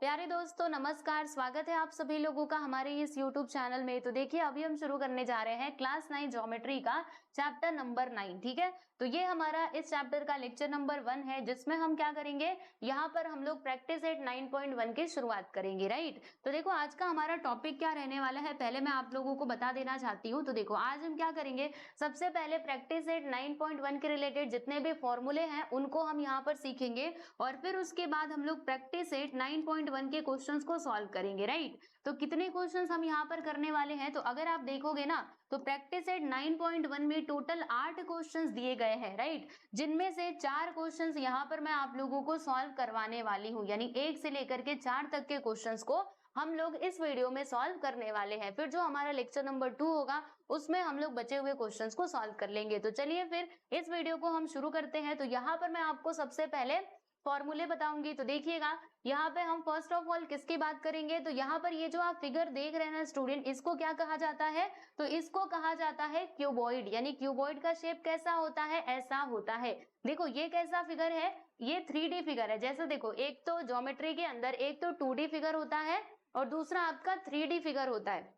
प्यारे दोस्तों नमस्कार, स्वागत है आप सभी लोगों का हमारे इस YouTube चैनल में। तो देखिए अभी हम शुरू करने जा रहे हैं क्लास 9 ज्योमेट्री का चैप्टर नंबर 9। ठीक है, तो ये हमारा इस चैप्टर का लेक्चर नंबर 1 है, जिसमें हम क्या करेंगे, यहाँ पर हम लोग प्रैक्टिस सेट 9.1 की शुरुआत करेंगे। राइट, तो देखो आज का हमारा टॉपिक क्या रहने वाला है, पहले मैं आप लोगों को बता देना चाहती हूँ। तो देखो आज हम क्या करेंगे, सबसे पहले प्रैक्टिस सेट 9.1 के रिलेटेड जितने भी फॉर्मूले हैं उनको हम यहाँ पर सीखेंगे, और फिर उसके बाद हम लोग प्रैक्टिस सेट 9.1 के क्वेश्चंस को सॉल्व करेंगे। राइट, तो कितने क्वेश्चंस हम यहाँ पर करने वाले हैं, तो अगर आप देखोगे ना तो प्रैक्टिस सेट 9.1 में टोटल 8 क्वेश्चंस दिए गए हैं। राइट, जिनमें से 4 क्वेश्चंस यहाँ पर मैं आप लोगों को सॉल्व करवाने वाली हूँ, यानी 1 से लेकर के 4 तक के क्वेश्चंस को हम लोग इस वीडियो में सॉल्व करने वाले हैं। फिर जो हमारा लेक्चर नंबर 2 होगा उसमें हम लोग बचे हुए क्वेश्चंस को सॉल्व कर लेंगे। तो चलिए फिर इस वीडियो को हम शुरू करते हैं। तो यहाँ पर मैं आपको सबसे पहले फॉर्मूले बताऊंगी। तो देखिएगा यहाँ पे हम फर्स्ट ऑफ ऑल किसकी बात करेंगे, तो यहाँ पर ये जो आप फिगर देख रहे हैं ना स्टूडेंट, इसको क्या कहा जाता है, तो इसको कहा जाता है क्यूबॉइड। यानी क्यूबॉइड का शेप कैसा होता है, ऐसा होता है। देखो ये कैसा फिगर है, ये 3D फिगर है। जैसे देखो एक तो ज्योमेट्री के अंदर एक तो 2D फिगर होता है और दूसरा आपका 3D फिगर होता है।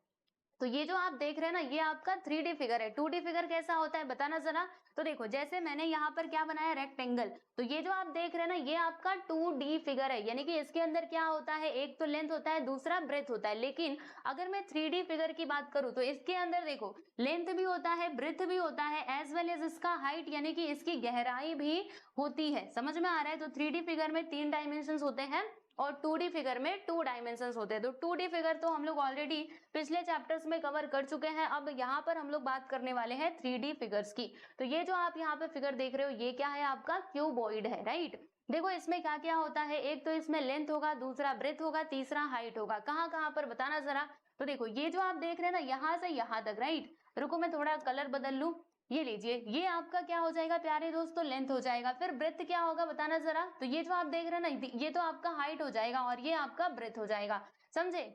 तो ये जो आप देख रहे हैं ना ये आपका 3D फिगर है। 2D फिगर कैसा होता है बताना जरा। तो देखो जैसे मैंने यहाँ पर क्या बनाया, रेक्टेंगल, तो ये जो आप देख रहे हैं ना ये आपका 2D फिगर है, यानी कि इसके अंदर क्या होता है, एक तो लेंथ होता है दूसरा ब्रेथ होता है। लेकिन अगर मैं 3D फिगर की बात करूं तो इसके अंदर देखो लेंथ भी होता है, ब्रेथ भी होता है, एज वेल एज इसका हाइट यानी कि इसकी गहराई भी होती है। समझ में आ रहा है। तो 3D फिगर में 3 डायमेंशन होते हैं और 2D फिगर में 2 डायमेंशंस होते हैं। तो 2D फिगर तो हम लोग ऑलरेडी पिछले चैप्टर्स में कवर कर चुके हैं। अब यहाँ पर हम लोग बात करने वाले हैं 3D फिगर्स की। तो ये जो आप यहाँ पे फिगर देख रहे हो ये क्या है, आपका क्यूबॉइड है। राइट, देखो इसमें क्या क्या होता है, एक तो इसमें लेंथ होगा, दूसरा ब्रेथ होगा, तीसरा हाइट होगा। कहाँ कहाँ पर बताना जरा। तो देखो ये जो आप देख रहे हैं ना यहाँ से यहाँ तक। राइट, रुको मैं थोड़ा कलर बदल लूं, ये लीजिए, ये आपका क्या हो जाएगा प्यारे दोस्तों, लेंथ हो जाएगा। फिर ब्रेथ क्या होगा बताना जरा। तो ये जो आप देख रहे हैं ना ये तो आपका हाइट हो जाएगा और ये आपका ब्रेथ हो जाएगा। समझे,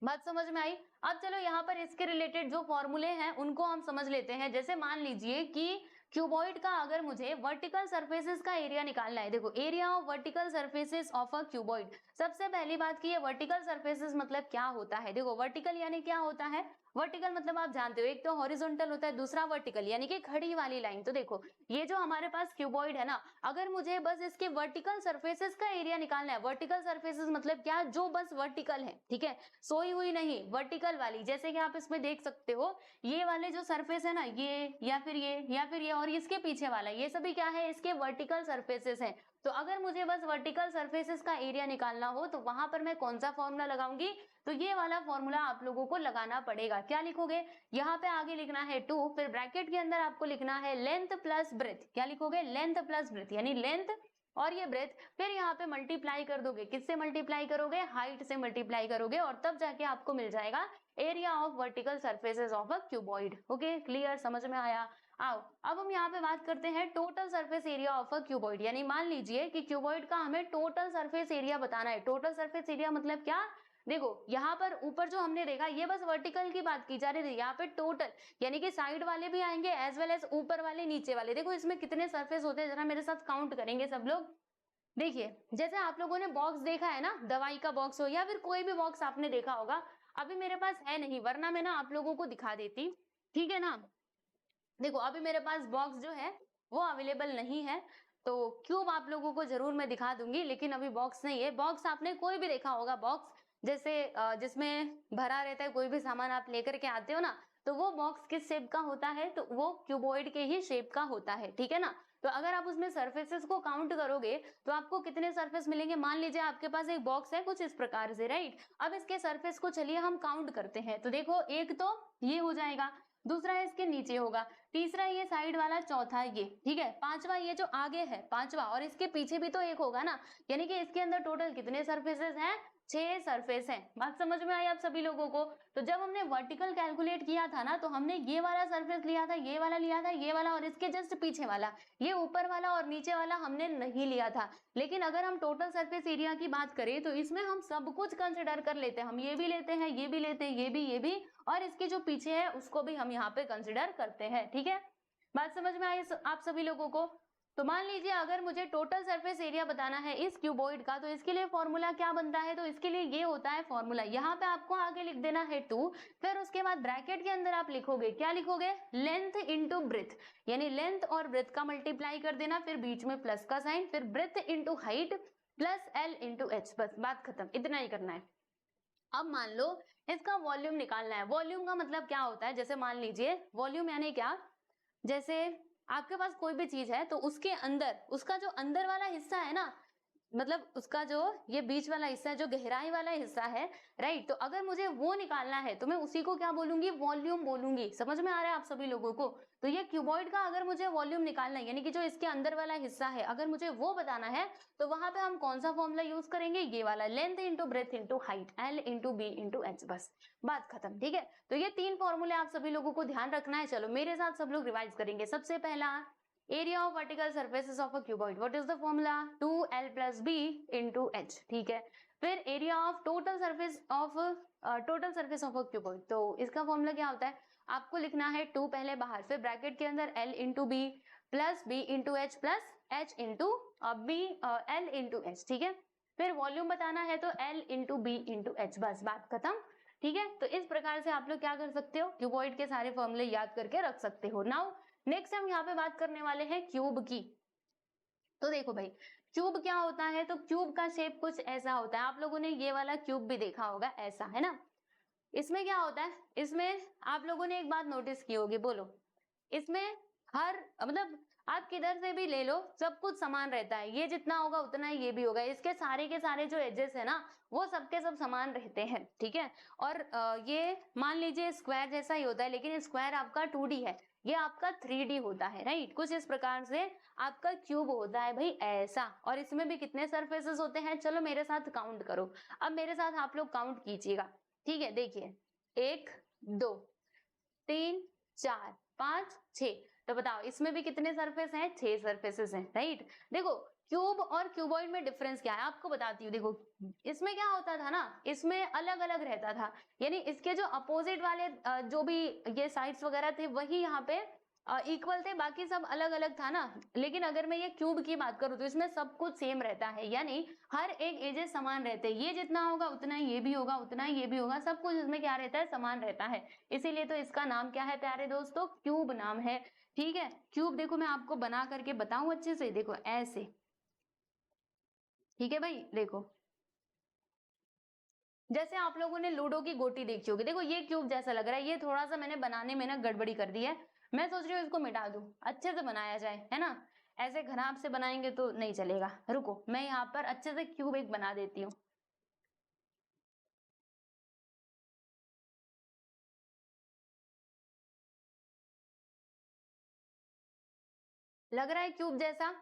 बात समझ में आई। अब चलो यहाँ पर इसके रिलेटेड जो फॉर्मूले हैं उनको हम समझ लेते हैं। जैसे मान लीजिए कि क्यूबॉइड का अगर मुझे वर्टिकल सरफेसेस का एरिया निकालना है, देखो area of vertical surfaces of a cuboid. सबसे पहली बात की है वर्टिकल सरफेसेस मतलब क्या होता है। देखो वर्टिकल यानी क्या होता है, वर्टिकल मतलब आप जानते हो एक तो हॉरिजॉन्टल होता है, दूसरा वर्टिकल यानी कि खड़ी वाली लाइन। तो देखो ये जो हमारे पास क्यूबॉइड है ना, अगर मुझे बस इसके वर्टिकल सरफेसेस का एरिया निकालना है, वर्टिकल सरफेसेस मतलब क्या, जो बस वर्टिकल है, ठीक है, सोई हुई नहीं, वर्टिकल वाली। जैसे कि आप इसमें देख सकते हो ये वाले जो सरफेस है ना, ये या फिर ये या फिर ये और इसके पीछे वाला, ये सभी क्या है, इसके वर्टिकल सरफेसेस हैं। तो अगर मुझे बस वर्टिकल सरफेसेस का एरिया निकालना हो तो वहां पर मैं कौन सा फॉर्मूला लगाऊंगी, तो ये वाला फॉर्मूला आप लोगों को लगाना पड़ेगा। क्या लिखोगे, यहाँ पे आगे लिखना है 2, फिर ब्रैकेट के अंदर आपको लिखना है लेंथ प्लस ब्रेथ। क्या लिखोगे, लेंथ प्लस ब्रेथ, यानी लेंथ और ये ब्रेथ। फिर यहाँ पे मल्टीप्लाई कर दोगे, किससे मल्टीप्लाई करोगे, हाइट से मल्टीप्लाई करोगे, और तब जाके आपको मिल जाएगा area of vertical surfaces of a cuboid. Okay, clear, समझ में आया। आओ अब हम यहाँ पे बात करते हैं total surface area of a cuboid. यानी मान लीजिए कि क्यूबॉइड का हमें टोटल सरफेस एरिया बताना है। टोटल सरफेस एरिया मतलब क्या, देखो यहाँ पर ऊपर जो हमने देखा ये बस वर्टिकल की बात की जा रही थी, यहाँ पे टोटल यानी कि साइड वाले भी आएंगे एज वेल एज ऊपर वाले नीचे वाले। देखो इसमें कितने सरफेस होते हैं, जरा मेरे साथ काउंट करेंगे सब लोग। देखिए जैसे आप लोगों ने बॉक्स देखा है ना, दवाई का बॉक्स हो या फिर कोई भी बॉक्स आपने देखा होगा, अभी मेरे पास है नहीं वरना मैं ना आप लोगों को दिखा देती, ठीक है ना। देखो अभी मेरे पास बॉक्स जो है वो अवेलेबल नहीं है, तो क्यूब आप लोगों को जरूर मैं दिखा दूंगी, लेकिन अभी बॉक्स नहीं है। बॉक्स आपने कोई भी देखा होगा, बॉक्स जैसे जिसमें भरा रहता है कोई भी सामान आप लेकर के आते हो ना, तो वो बॉक्स किस शेप का होता है, तो वो क्यूबॉइड के ही शेप का होता है, ठीक है ना। तो अगर आप उसमें सरफेसेस को काउंट करोगे तो आपको कितने सरफेस मिलेंगे, मान लीजिए आपके पास एक बॉक्स है कुछ इस प्रकार से। राइट, अब इसके सरफेस को चलिए हम काउंट करते हैं। तो देखो एक तो ये हो जाएगा, दूसरा इसके नीचे होगा, तीसरा ये साइड वाला, चौथा ये, ठीक है, पांचवा ये जो आगे है पांचवा, और इसके पीछे भी तो एक होगा ना, यानी कि इसके अंदर टोटल कितने सरफेसेस हैं, 6 सरफेस हैं। बात समझ में आई आप सभी लोगों को। तो जब हमने वर्टिकल कैलकुलेट किया था ना, तो हमने ये वाला सरफेस लिया था, ये वाला लिया था, ये वाला और इसके जस्ट पीछे वाला, ये ऊपर वाला और नीचे वाला हमने नहीं लिया था। लेकिन अगर हम टोटल सरफेस एरिया की बात करें तो इसमें हम सब कुछ कंसिडर कर लेते हैं, हम ये भी लेते हैं, ये भी लेते हैं, ये भी, और इसके जो पीछे है उसको भी हम यहाँ पे कंसिडर करते हैं, ठीक है। बात समझ में आई आप सभी लोगों को। तो मान लीजिए अगर मुझे टोटल सरफेस एरिया बताना है इस क्यूबॉइड का, तो इसके लिए फॉर्मूला क्या बनता है, तो इसके लिए ये होता है फॉर्मूला, यहाँ पे आपको आगे लिख देना है 2, फिर उसके बाद ब्रैकेट के अंदर आप लिखोगे, क्या लिखोगे, लेंथ इंटू ब्रेथ, यानी लेंथ और ब्रेथ का मल्टीप्लाई कर देना, फिर बीच में प्लस का साइन, फिर breath into height plus L into H, बस बात खत्म, इतना ही करना है। अब मान लो इसका वॉल्यूम निकालना है। वॉल्यूम का मतलब क्या होता है, जैसे मान लीजिए वॉल्यूम यानी क्या, जैसे आपके पास कोई भी चीज है तो उसके अंदर उसका जो अंदर वाला हिस्सा है ना, मतलब उसका जो ये बीच वाला हिस्सा है, जो गहराई वाला हिस्सा है, राइट, तो अगर मुझे वो निकालना है तो मैं उसी को क्या बोलूंगी, वॉल्यूम बोलूंगी। समझ में आ रहा है आप सभी लोगों को? तो ये क्यूबॉइड का अगर मुझे वॉल्यूम निकालना है, यानी कि जो इसके अंदर वाला हिस्सा है, अगर मुझे वो बताना है, तो वहां पे हम कौन सा फॉर्मूला यूज करेंगे, ये वाला, length into breadth into height, L into B into H, बस बात खत्म। ठीक है, तो ये 3 फॉर्मूले आप सभी लोगों को ध्यान रखना है। चलो मेरे साथ सब लोग रिवाइज करेंगे। सबसे पहला, area of vertical surfaces of a cuboid, what is the formula, 2l plus B into H. ठीक है, फिर area of total surface of a cuboid, तो इसका फॉर्मूला क्या होता है, आपको लिखना है 2 पहले बाहर, फिर ब्रैकेट के अंदर l into B plus B into H plus H into B L into H. ठीक है, फिर वॉल्यूम बताना है तो l into B into H, बस बात खत्म। ठीक है, तो इस प्रकार से आप लोग क्या कर सकते हो, क्यूबॉइड के सारे फॉर्मूले याद करके रख सकते हो। नाउ नेक्स्ट हम यहाँ पे बात करने वाले हैं क्यूब की। तो देखो भाई, क्यूब क्या होता है, तो क्यूब का शेप कुछ ऐसा होता है, आप लोगों ने ये वाला क्यूब भी देखा होगा, ऐसा है ना। इसमें क्या होता है, इसमें आप लोगों ने एक बात नोटिस की होगी, बोलो, इसमें हर मतलब आप किधर से भी ले लो, सब कुछ समान रहता है, ये जितना होगा उतना ही ये भी होगा, इसके सारे के सारे जो एजेस है ना, वो सबके सब समान रहते हैं। ठीक है, और ये मान लीजिए स्क्वायर जैसा ही होता है, लेकिन स्क्वायर आपका 2D है, ये आपका 3D होता है, राइट। कुछ इस प्रकार से आपका क्यूब होता है भाई, ऐसा। और इसमें भी कितने सरफेसेस होते हैं, चलो मेरे साथ काउंट करो, अब मेरे साथ आप लोग काउंट कीजिएगा। ठीक है, देखिए 1 2 3 4 5 6, तो बताओ इसमें भी कितने सरफेस हैं, 6 सरफेसेस हैं, राइट। देखो क्यूब और क्यूबॉइड में डिफरेंस क्या है आपको बताती हूँ। देखो इसमें क्या होता था ना, इसमें अलग अलग रहता था, यानी इसके जो अपोजिट वाले जो भी ये साइड्स वगैरह थे वही यहाँ पे इक्वल थे, बाकी सब अलग अलग था ना। लेकिन अगर मैं ये क्यूब की बात करूँ तो इसमें सब कुछ सेम रहता है, यानी हर एक एजेस समान रहते हैं, ये जितना होगा उतना ही ये भी होगा, उतना ही ये भी होगा, सब कुछ इसमें क्या रहता है, समान रहता है। इसीलिए तो इसका नाम क्या है प्यारे दोस्तों, क्यूब नाम है। ठीक है, क्यूब देखो मैं आपको बना करके बताऊं अच्छे से, देखो ऐसे। ठीक है भाई, देखो जैसे आप लोगों ने लूडो की गोटी देखी होगी, देखो ये क्यूब जैसा लग रहा है, ये थोड़ा सा मैंने बनाने में ना गड़बड़ी कर दी है, मैं सोच रही हूँ इसको मिटा दूं, अच्छे से बनाया जाए, है ना। ऐसे खराब से बनाएंगे तो नहीं चलेगा, रुको मैं यहाँ पर अच्छे से क्यूब एक बना देती हूँ। लग रहा है क्यूब जैसा।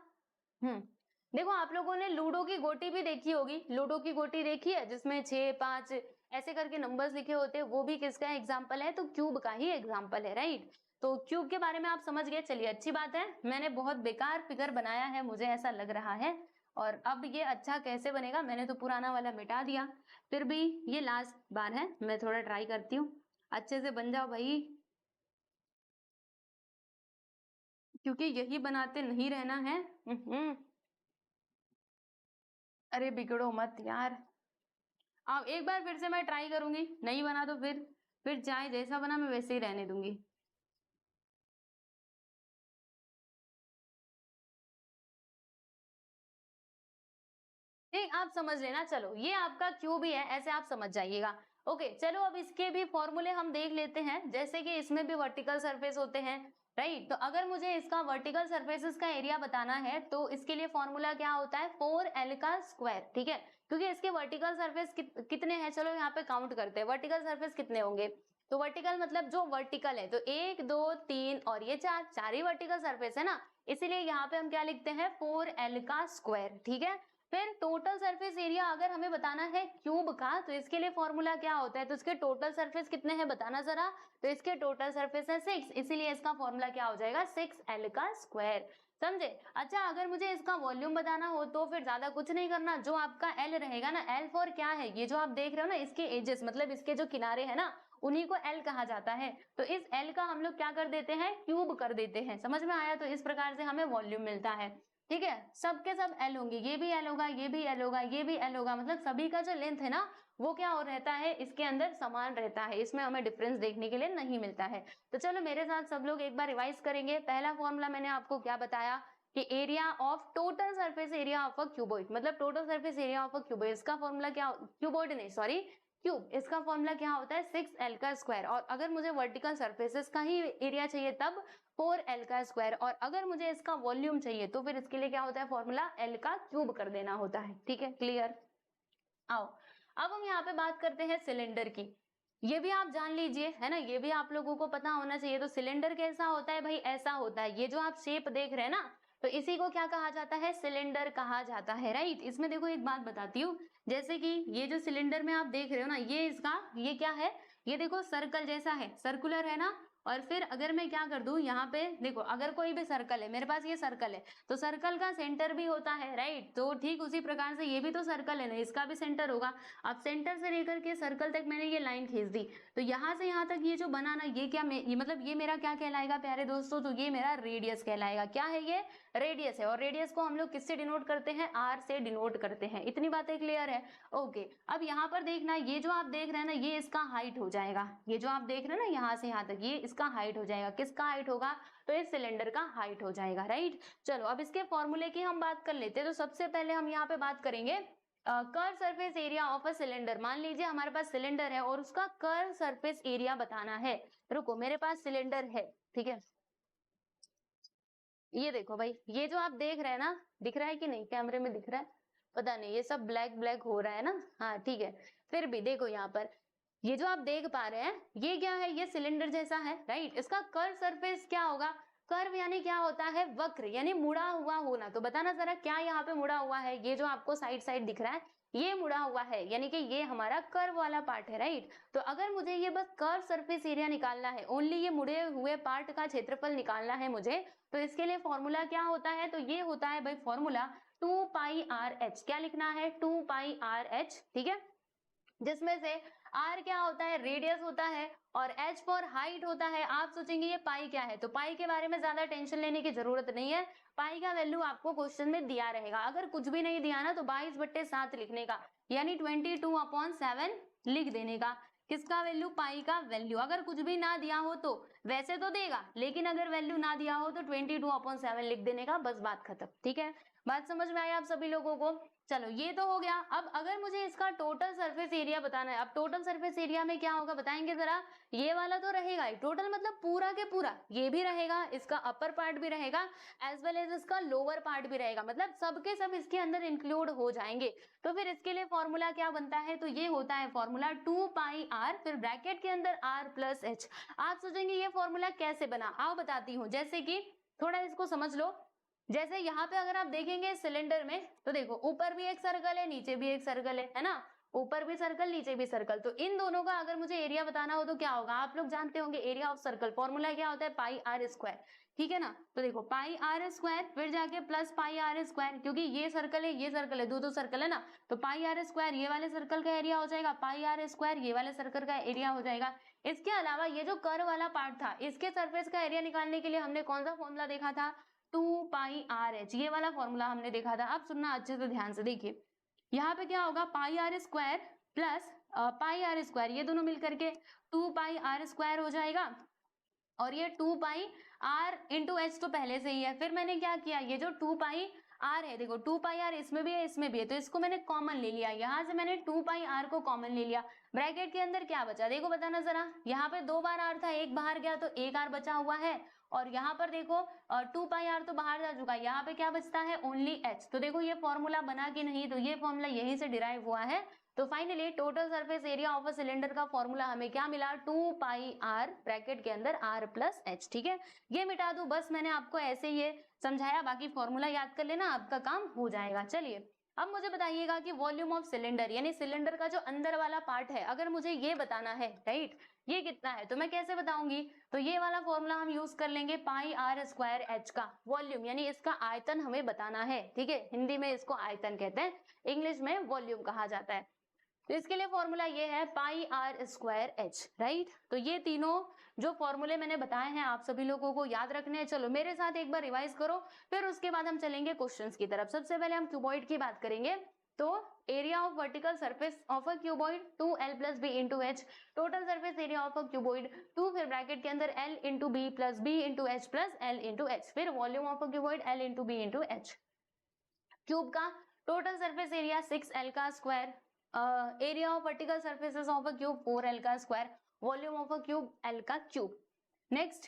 देखो आप लोगों ने लूडो की गोटी भी देखी होगी, लूडो की गोटी देखी है जिसमें 6 5 ऐसे करके नंबर्स लिखे होते हैं, वो भी किसका एग्जाम्पल है, तो क्यूब का ही एग्जाम्पल है, राइट। तो क्यूब के बारे में आप समझ गए, चलिए अच्छी बात है। मैंने बहुत बेकार फिगर बनाया है, मुझे ऐसा लग रहा है, और अब ये अच्छा कैसे बनेगा, मैंने तो पुराना वाला मिटा दिया, फिर भी ये लास्ट बार है, मैं थोड़ा ट्राई करती हूँ, अच्छे से बन जाओ भाई, क्योंकि यही बनाते नहीं रहना है। अरे बिगड़ो मत यार, अब एक बार फिर से मैं ट्राई करूंगी, नहीं बना तो फिर चाहे जैसा बना मैं वैसे ही रहने दूंगी। ठीक, आप समझ लेना, चलो ये आपका क्यूब ही है, ऐसे आप समझ जाइएगा। ओके चलो, अब इसके भी फॉर्मूले हम देख लेते हैं, जैसे कि इसमें भी वर्टिकल सरफेस होते हैं, राइट। तो अगर मुझे इसका वर्टिकल सरफेसेस का एरिया बताना है तो इसके लिए फॉर्मूला क्या होता है, 4l का स्क्वायर। ठीक है, क्योंकि इसके वर्टिकल सरफेस कितने हैं, चलो यहाँ पे काउंट करते हैं, वर्टिकल सरफेस कितने होंगे, तो वर्टिकल मतलब जो वर्टिकल है, तो 1 2 3 और ये 4 चार ही वर्टिकल सरफेस है ना, इसीलिए यहाँ पे हम क्या लिखते हैं, 4l का स्क्वायर। ठीक है, फिर टोटल सरफेस एरिया अगर हमें बताना है क्यूब का, तो इसके लिए फॉर्मूला क्या होता है, तो इसके टोटल सरफेस कितने हैं बताना जरा, तो इसके टोटल सरफेस है 6, इसीलिए इसका फॉर्मूला क्या हो जाएगा, 6l का स्क्वायर। समझे। अच्छा, अगर मुझे इसका वॉल्यूम बताना हो तो फिर ज्यादा कुछ नहीं करना, जो आपका एल रहेगा ना, एल फॉर क्या है, ये जो आप देख रहे हो ना, इसके एजेस मतलब इसके जो किनारे है ना, उन्हीं को एल कहा जाता है। तो इस एल का हम लोग क्या कर देते हैं, क्यूब कर देते हैं। समझ में आया। तो इस प्रकार से हमें वॉल्यूम मिलता है। ठीक है, सबके सब एल होंगे, ये भी एल होगा, ये भी एल होगा, ये भी एल होगा, मतलब सभी का जो लेंथ है ना वो क्या हो रहता है, इसके अंदर समान रहता है, इसमें हमें डिफरेंस देखने के लिए नहीं मिलता है। तो चलो मेरे साथ सब लोग एक बार रिवाइज करेंगे। पहला फॉर्मूला मैंने आपको क्या बताया कि area of total surface area of a cuboid, मतलब total surface area of a cuboid, इसका फॉर्मूला क्या, क्यूबॉइड नहीं सॉरी क्यूब, इसका फॉर्मूला क्या होता है 6l का स्क्वायर। और अगर मुझे वर्टिकल सरफेसेस का ही एरिया चाहिए तब 4l का स्क्वायर, और अगर मुझे इसका वॉल्यूम चाहिए तो फिर इसके लिए क्या होता है, फॉर्मूला l का क्यूब कर देना होता है। ठीक है, क्लियर। आओ अब हम यहाँ पे बात करते हैं सिलेंडर की। ये भी आप जान लीजिए, है ना, ये भी आप लोगों को पता होना चाहिए। तो सिलेंडर कैसा होता है भाई, ऐसा होता है। ये जो आप शेप देख रहे हैं ना, तो इसी को क्या कहा जाता है, सिलेंडर कहा जाता है, राइट। इसमें देखो एक बात बताती हूँ, जैसे कि ये जो सिलेंडर में आप देख रहे हो ना, ये इसका ये क्या है, ये देखो सर्कल जैसा है, सर्कुलर है ना। और फिर अगर मैं क्या कर दूं, यहाँ पे देखो, अगर कोई भी सर्कल है, मेरे पास ये सर्कल है, तो सर्कल का सेंटर भी होता है, राइट। तो ठीक उसी प्रकार से ये भी तो सर्कल है ना, इसका भी सेंटर होगा। अब सेंटर से लेकर के सर्कल तक मैंने ये लाइन खींच दी, तो यहाँ से यहाँ तक ये जो बना ना, ये क्या ये मतलब ये मेरा क्या कहलाएगा प्यारे दोस्तों, तो ये मेरा रेडियस कहलाएगा। क्या है ये, रेडियस है। और रेडियस को हम लोग किससे डिनोट करते हैं, आर से डिनोट करते हैं। इतनी बातें क्लियर है। ओके, अब यहाँ पर देखना, ये जो आप देख रहे हैं ना, ये इसका हाइट हो जाएगा। ये जो आप देख रहे हैं ना, यहाँ से यहाँ तक, ये इसका हाइट हो जाएगा। किसका हाइट होगा, तो इस सिलेंडर का हाइट हो जाएगा, राइट। चलो अब इसके फॉर्मूले की हम बात कर लेते हैं। तो सबसे पहले हम यहाँ पे बात करेंगे curve surface area of a cylinder. मान लीजिए हमारे पास सिलेंडर है और उसका कर्व सरफेस एरिया बताना है। रुको, मेरे पास सिलेंडर है, ठीक है। ये देखो भाई, ये जो आप देख रहे हैं ना, दिख रहा है कि नहीं, कैमरे में दिख रहा है, पता नहीं, ये सब ब्लैक ब्लैक हो रहा है ना, हाँ ठीक है। फिर भी देखो यहाँ पर, ये जो आप देख पा रहे हैं, ये क्या है, ये सिलेंडर जैसा है, राइट। इसका कर्व सरफेस क्या होगा, कर्व यानी क्या होता है, वक्र यानी मुड़ा हुआ होना। तो बताना जरा, क्या यहाँ पे मुड़ा हुआ है, ये जो आपको साइड साइड दिख रहा है, ये मुड़ा हुआ है, यानी कि ये हमारा कर्व वाला पार्ट है, राइट। तो अगर मुझे ये बस कर्व सरफेस एरिया निकालना है, ओनली ये मुड़े हुए पार्ट का क्षेत्रफल निकालना है मुझे, तो इसके लिए फॉर्मूला क्या होता है, तो ये होता है भाई फॉर्मूला 2πr(h). क्या लिखना है, 2πr(h), ठीक है। जिसमें से r क्या होता है, रेडियस होता है, और h फॉर हाइट होता है। आप सोचेंगे ये पाई क्या है, तो पाई के बारे में ज्यादा टेंशन लेने की जरूरत नहीं है। पाई का वैल्यू आपको क्वेश्चन में दिया रहेगा। अगर कुछ भी नहीं दिया ना, तो 22/7 लिखने का, यानी 22/7 लिख देने का। किसका वैल्यू, पाई का वैल्यू। अगर कुछ भी ना दिया हो तो वैसे तो देगा, लेकिन अगर वैल्यू ना दिया हो तो 22/7 लिख देने का, बस बात खत्म। ठीक है, बात समझ में आई आप सभी लोगों को। चलो ये तो हो गया। अब अगर मुझे इसका टोटल सरफेस एरिया बताना है, अब टोटल सरफेस एरिया में क्या होगा बताएंगे जरा। ये वाला तो रहेगा ही, टोटल मतलब पूरा के पूरा, ये भी रहेगा, इसका अपर पार्ट भी रहेगा, एज वेल एज इसका लोअर पार्ट भी रहेगा, मतलब सबके सब इसके अंदर इंक्लूड हो जाएंगे। तो फिर इसके लिए फॉर्मूला क्या बनता है, तो ये होता है फॉर्मूला 2πr, फिर ब्रैकेट के अंदर r+h। आप सोचेंगे ये फॉर्मूला कैसे बना, आओ बताती हूँ। जैसे कि थोड़ा इसको समझ लो, जैसे यहाँ पे अगर आप देखेंगे सिलेंडर में, तो देखो ऊपर भी एक सर्कल है, नीचे भी एक सर्कल है ना, ऊपर भी सर्कल नीचे भी सर्कल। तो इन दोनों का अगर मुझे एरिया बताना हो तो क्या होगा, आप लोग जानते होंगे एरिया ऑफ सर्कल फॉर्मूला क्या होता है, πr²। ठीक है ना, तो देखो πr², फिर जाके प्लस πr², क्योंकि ये सर्कल है, ये सर्कल है, दो सर्कल है ना, तो πr² ये वाले सर्कल का एरिया हो जाएगा, πr² ये वाले सर्कल का एरिया हो जाएगा। इसके अलावा ये जो कर्व वाला पार्ट था, इसके सरफेस का एरिया निकालने के लिए हमने कौन सा फॉर्मूला देखा था, 2πr(h), ये वाला फॉर्मूला हमने देखा था। अब सुनना अच्छे से ध्यान से, देखिए यहाँ पे क्या होगा, πr² प्लस πr², ये दोनों मिलकर के 2πr² हो जाएगा, और ये 2πr(h) तो पहले से ही है। फिर मैंने क्या किया, ये जो 2πr है, देखो 2πr इसमें भी है इसमें भी है, तो इसको मैंने कॉमन ले लिया, यहाँ से मैंने 2πr को कॉमन ले लिया। ब्रैकेट के अंदर क्या बचा, देखो बताना जरा, यहाँ पे 2 बार r था, एक बाहर गया तो एक r बचा हुआ है, और यहाँ पर देखो 2πr तो बाहर जा चुका है, यहाँ पे क्या बचता है, ओनली h। तो देखो ये फॉर्मूला बना कि नहीं, तो ये फॉर्मूला यहीं से डिराइव हुआ है। तो finally total surface area of a cylinder का फॉर्मूला हमें क्या मिला, 2πr ब्रैकेट के अंदर r+h। ठीक है, ये मिटा दूं, बस मैंने आपको ऐसे ये समझाया, बाकी फॉर्मूला याद कर लेना, आपका काम हो जाएगा। चलिए अब मुझे बताइएगा कि वॉल्यूम ऑफ सिलेंडर यानी सिलेंडर का जो अंदर वाला पार्ट है, अगर मुझे ये बताना है, राइट, ये कितना है, तो मैं कैसे बताऊंगी? तो ये वाला फॉर्मूला हम यूज कर लेंगे, पाई आर स्क्वायर एच का वॉल्यूम यानी इसका आयतन हमें बताना है, ठीक है। हिंदी में इसको आयतन कहते हैं, इंग्लिश में वॉल्यूम कहा जाता है। तो इसके लिए फॉर्मूला ये है पाई आर स्क्वायर एच, राइट। तो ये तीनों जो फॉर्मूले मैंने बताए हैं आप सभी लोगों को याद रखने हैं। चलो मेरे साथ एक बार रिवाइज करो, फिर उसके बाद हम चलेंगे क्वेश्चंस की तरफ। सबसे पहले हम क्यूबॉइड की बात करेंगे। तो area of vertical surface of a cuboid 2l plus B into H, total surface area of a cuboid 2 फिर ब्रैकेट के अंदर l into B plus B into H plus l into H, फिर volume of a cuboid l into B into H. Cube का total surface area 6l का square, area of vertical surfaces of a cube 4l का square, volume of a cube l का cube. Next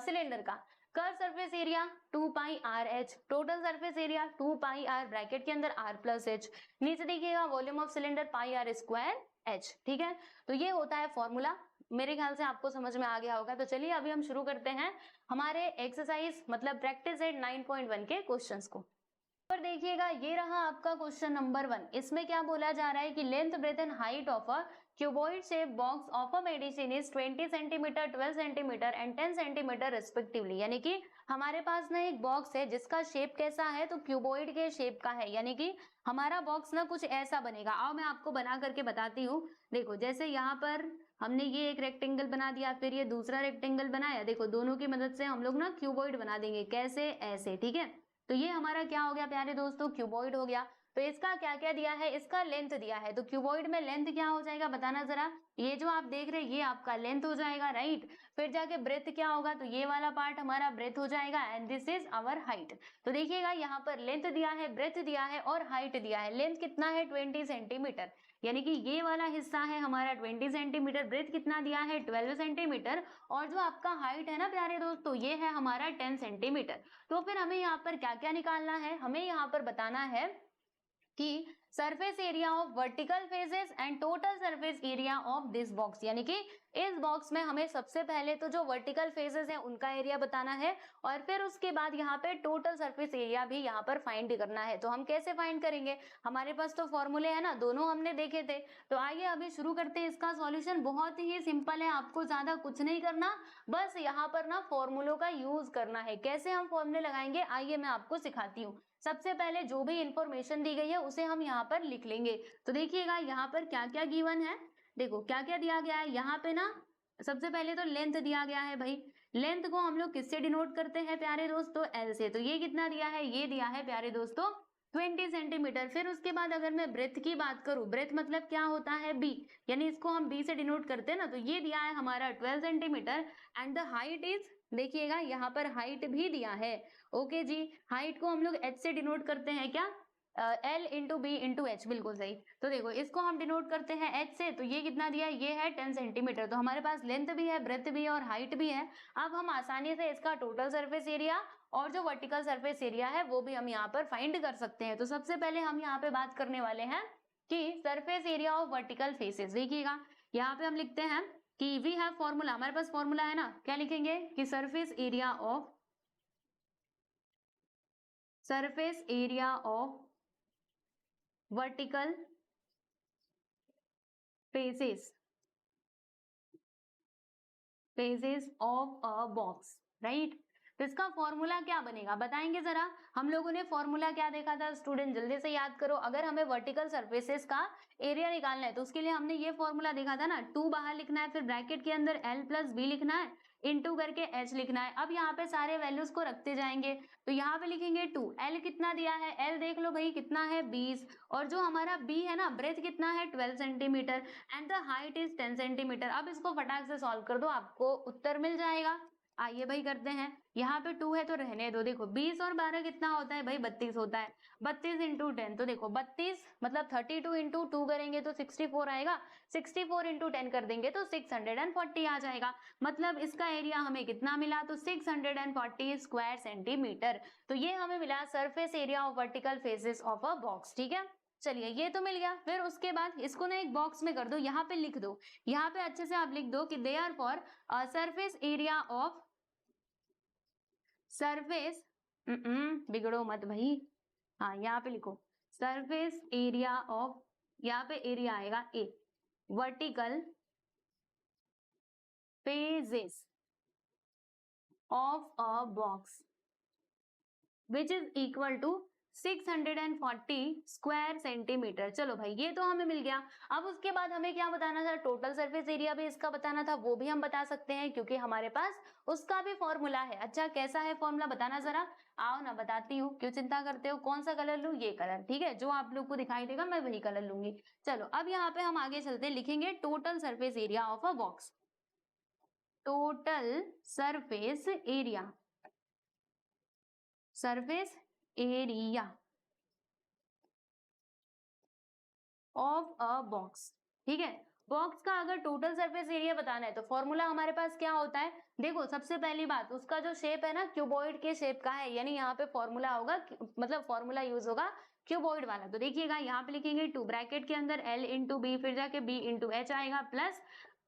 cylinder का curve surface area 2 pi R H, total surface area 2 pi R bracket के अंदर r plus H, नीचे देखिएगा volume of cylinder pi R square H, ठीक है। तो ये होता है फॉर्मूला, मेरे ख्याल से आपको समझ में आ गया होगा। तो चलिए अभी हम शुरू करते हैं हमारे एक्सरसाइज मतलब प्रैक्टिस एट 9.1 के क्वेश्चंस को। पर देखिएगा ये रहा आपका क्वेश्चन नंबर 1। इसमें क्या बोला जा रहा है कि length breadth and height of a cuboid shape box of a medicine is 20 centimetre 12 centimetre and 10 centimetre respectively. यानी कि हमारे पास ना एक बॉक्स है जिसका शेप कैसा है, तो क्यूबॉइड के शेप का है, यानी कि हमारा बॉक्स ना कुछ ऐसा बनेगा। आओ मैं आपको बना करके बताती हूँ। देखो जैसे यहाँ पर हमने ये एक रेक्टेंगल बना दिया, फिर ये दूसरा रेक्टेंगल बनाया, देखो दोनों की मदद से हम लोग ना क्यूबॉइड बना देंगे। कैसे? ऐसे, ठीक है। तो ये हमारा क्या हो गया प्यारे दोस्तों, क्यूबॉइड हो गया। तो इसका क्या क्या दिया है, इसका लेंथ दिया है। तो क्यूबॉइड में लेंथ क्या हो जाएगा बताना जरा। ये जो आप देख रहे हैं ये आपका लेंथ हो जाएगा, राइट। फिर जाके ब्रेथ क्या होगा, तो ये वाला पार्ट हमारा ब्रेथ हो जाएगा and this is our height. तो देखिएगा यहाँ पर लेंथ दिया है, ब्रेथ दिया है और हाइट दिया है। लेंथ कितना है 20 सेंटीमीटर, यानी कि ये वाला हिस्सा है हमारा 20 सेंटीमीटर, ब्रेथ कितना दिया है 12 सेंटीमीटर, और जो आपका हाइट है ना प्यारे दोस्तों ये है हमारा 10 सेंटीमीटर। तो फिर हमें यहाँ पर क्या क्या निकालना है, हमें यहाँ पर बताना है कि surface area of vertical faces and total surface area of this box, यानी कि इस बॉक्स में हमें सबसे पहले तो जो वर्टिकल फेसेस है उनका एरिया बताना है और फिर उसके बाद यहाँ पे टोटल सरफेस एरिया भी यहाँ पर फाइंड करना है। तो हम कैसे फाइंड करेंगे, हमारे पास तो फॉर्मूले है ना, दोनों हमने देखे थे। तो आइए अभी शुरू करते हैं इसका सॉल्यूशन। बहुत ही सिंपल है, आपको ज्यादा कुछ नहीं करना, बस यहाँ पर ना फॉर्मूलों का यूज करना है। कैसे हम फॉर्मूले लगाएंगे आइए मैं आपको सिखाती हूँ। सबसे पहले जो भी इंफॉर्मेशन दी गई है उसे हम यहाँ पर लिख लेंगे। तो देखिएगा यहाँ पर क्या क्या गिवन है, देखो क्या क्या दिया गया है यहाँ पे ना। सबसे पहले तो लेंथ दिया गया है भाई, लेंथ को हम लोग किससे डिनोट करते हैं प्यारे दोस्तों, एल से। तो ये कितना दिया है, ये दिया है प्यारे दोस्तों 20 सेंटीमीटर। फिर उसके बाद अगर मैं ब्रेथ की बात करूं, ब्रेथ मतलब क्या होता है बी, यानी इसको हम बी से डिनोट करते हैं ना, तो ये दिया है हमारा 12 centimetre and the height is, देखिएगा यहाँ पर हाइट भी दिया है। ओके जी, हाइट को हम लोग एच से डिनोट करते हैं क्या, L into B into H, बिल्कुल सही। तो देखो इसको हम डिनोट करते हैं एच से, तो ये कितना दिया है, ये है 10 सेंटीमीटर। तो हमारे पास लेंथ भी है, ब्रेथ भी है और हाइट भी है। अब हम आसानी से इसका टोटल सरफेस एरिया और जो वर्टिकल सरफेस एरिया है वो भी हम यहाँ पर फाइंड कर सकते हैं। तो सबसे पहले हम यहाँ पे बात करने वाले हैं कि surface area of vertical faces. देखिएगा यहाँ पे हम लिखते हैं कि वी हैव फॉर्मूला, हमारे पास फॉर्मूला है ना, क्या लिखेंगे कि surface area of vertical faces of a box, right. तो इसका फॉर्मूला क्या बनेगा बताएंगे जरा। हम लोगों ने फॉर्मूला क्या देखा था स्टूडेंट, जल्दी से याद करो। अगर हमें वर्टिकल सरफेसेस का एरिया निकालना है तो उसके लिए हमने ये फॉर्मूला देखा था ना, 2 बाहर लिखना है, फिर ब्रैकेट के अंदर l प्लस बी लिखना है, इनटू करके h लिखना है। अब यहाँ पे सारे वैल्यूज को रखते जाएंगे, तो यहाँ पे लिखेंगे 2, l कितना दिया है, l देख लो भाई कितना है 20, और जो हमारा b है ना ब्रेथ कितना है 12 centimetre and the height is 10 centimetre. अब इसको फटाक से सॉल्व कर दो, आपको उत्तर मिल जाएगा। आइए भाई करते हैं, यहाँ पे 2 है तो रहने दो। देखो 20 और 12 कितना होता है भाई 32 होता है, 32 इंटू 10, तो देखो 32 मतलब 32 इंटू 2 करेंगे तो 64 आएगा, 64 इंटू 10 कर देंगे तो 640 आ जाएगा। मतलब इसका एरिया हमें कितना मिला, तो 640 स्क्वायर सेंटीमीटर। तो ये हमें मिला surface area of vertical faces of a box, ठीक है। चलिए ये तो मिल गया। फिर उसके बाद इसको ना एक बॉक्स में कर दो, यहाँ पे लिख दो, यहाँ पे अच्छे से आप लिख दो कि they are four surface area of surface, बिगड़ो मत भाई, हाँ यहाँ पे लिखो सरफेस एरिया ऑफ, यहाँ पे एरिया आएगा A, vertical pages of a box which is equal to 640 square centimetre. चलो भाई ये तो हमें मिल गया। अब उसके बाद हमें क्या बताना था, टोटल सरफेस एरिया भी इसका बताना था, वो भी हम बता सकते हैं क्योंकि हमारे पास उसका भी फॉर्मूला है। अच्छा कैसा है फॉर्मूला, बताना जरा। आओ ना बताती हूँ, क्यों चिंता करते हो। कौन सा कलर लूं, ये कलर, ठीक है, जो आप लोग को दिखाई देगा मैं वही कलर लूंगी। चलो अब यहाँ पे हम आगे चलते हैं, लिखेंगे total surface area of a box. Total surface area, surface area of a box, ठीक है। बॉक्स का अगर टोटल सरफेस एरिया बताना है तो फॉर्मूला हमारे पास क्या होता है, देखो सबसे पहली बात उसका जो शेप है ना क्यूबॉइड के शेप का है, यानी यहाँ पे फॉर्मूला होगा, मतलब फॉर्मूला यूज होगा क्यूबॉइड वाला। तो देखिएगा यहाँ पे लिखेंगे 2 ब्रैकेट के अंदर L इंटू बी, फिर जाके B इंटू एच आएगा, प्लस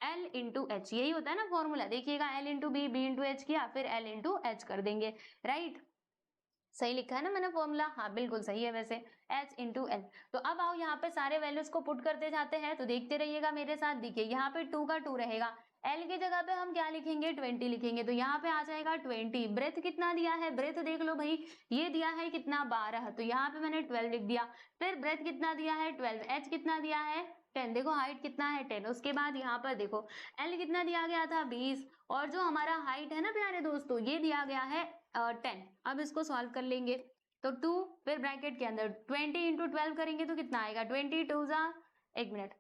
L इंटू एच, यही होता है ना फॉर्मूला। देखिएगा L into B, B into H किया, फिर L इंटू एच कर देंगे, राइट। सही लिखा है ना मैंने फॉर्मूला, हाँ बिल्कुल सही है वैसे, H इंटू एल। तो अब आओ यहाँ पे सारे वैल्यूज को पुट करते जाते हैं, तो देखते रहिएगा मेरे साथ। देखिए यहाँ पे 2 का 2 रहेगा, L की जगह पे हम क्या लिखेंगे 20 लिखेंगे, तो यहाँ पे आ जाएगा 20। ब्रेथ कितना दिया है, ब्रेथ देख लो भाई, ये दिया है कितना 12, तो यहाँ पे मैंने 12 लिख दिया। फिर ब्रेथ कितना दिया है 12, H कितना दिया है 10, देखो हाइट कितना है 10। उसके बाद यहाँ पर देखो L कितना दिया गया था 20, और जो हमारा हाइट है ना प्यारे दोस्तों ये दिया गया है 10। अब इसको सॉल्व कर लेंगे, तो 2 फिर ब्रैकेट के अंदर 20 इंटू 12 करेंगे तो कितना आएगा 22 जा, एक मिनट,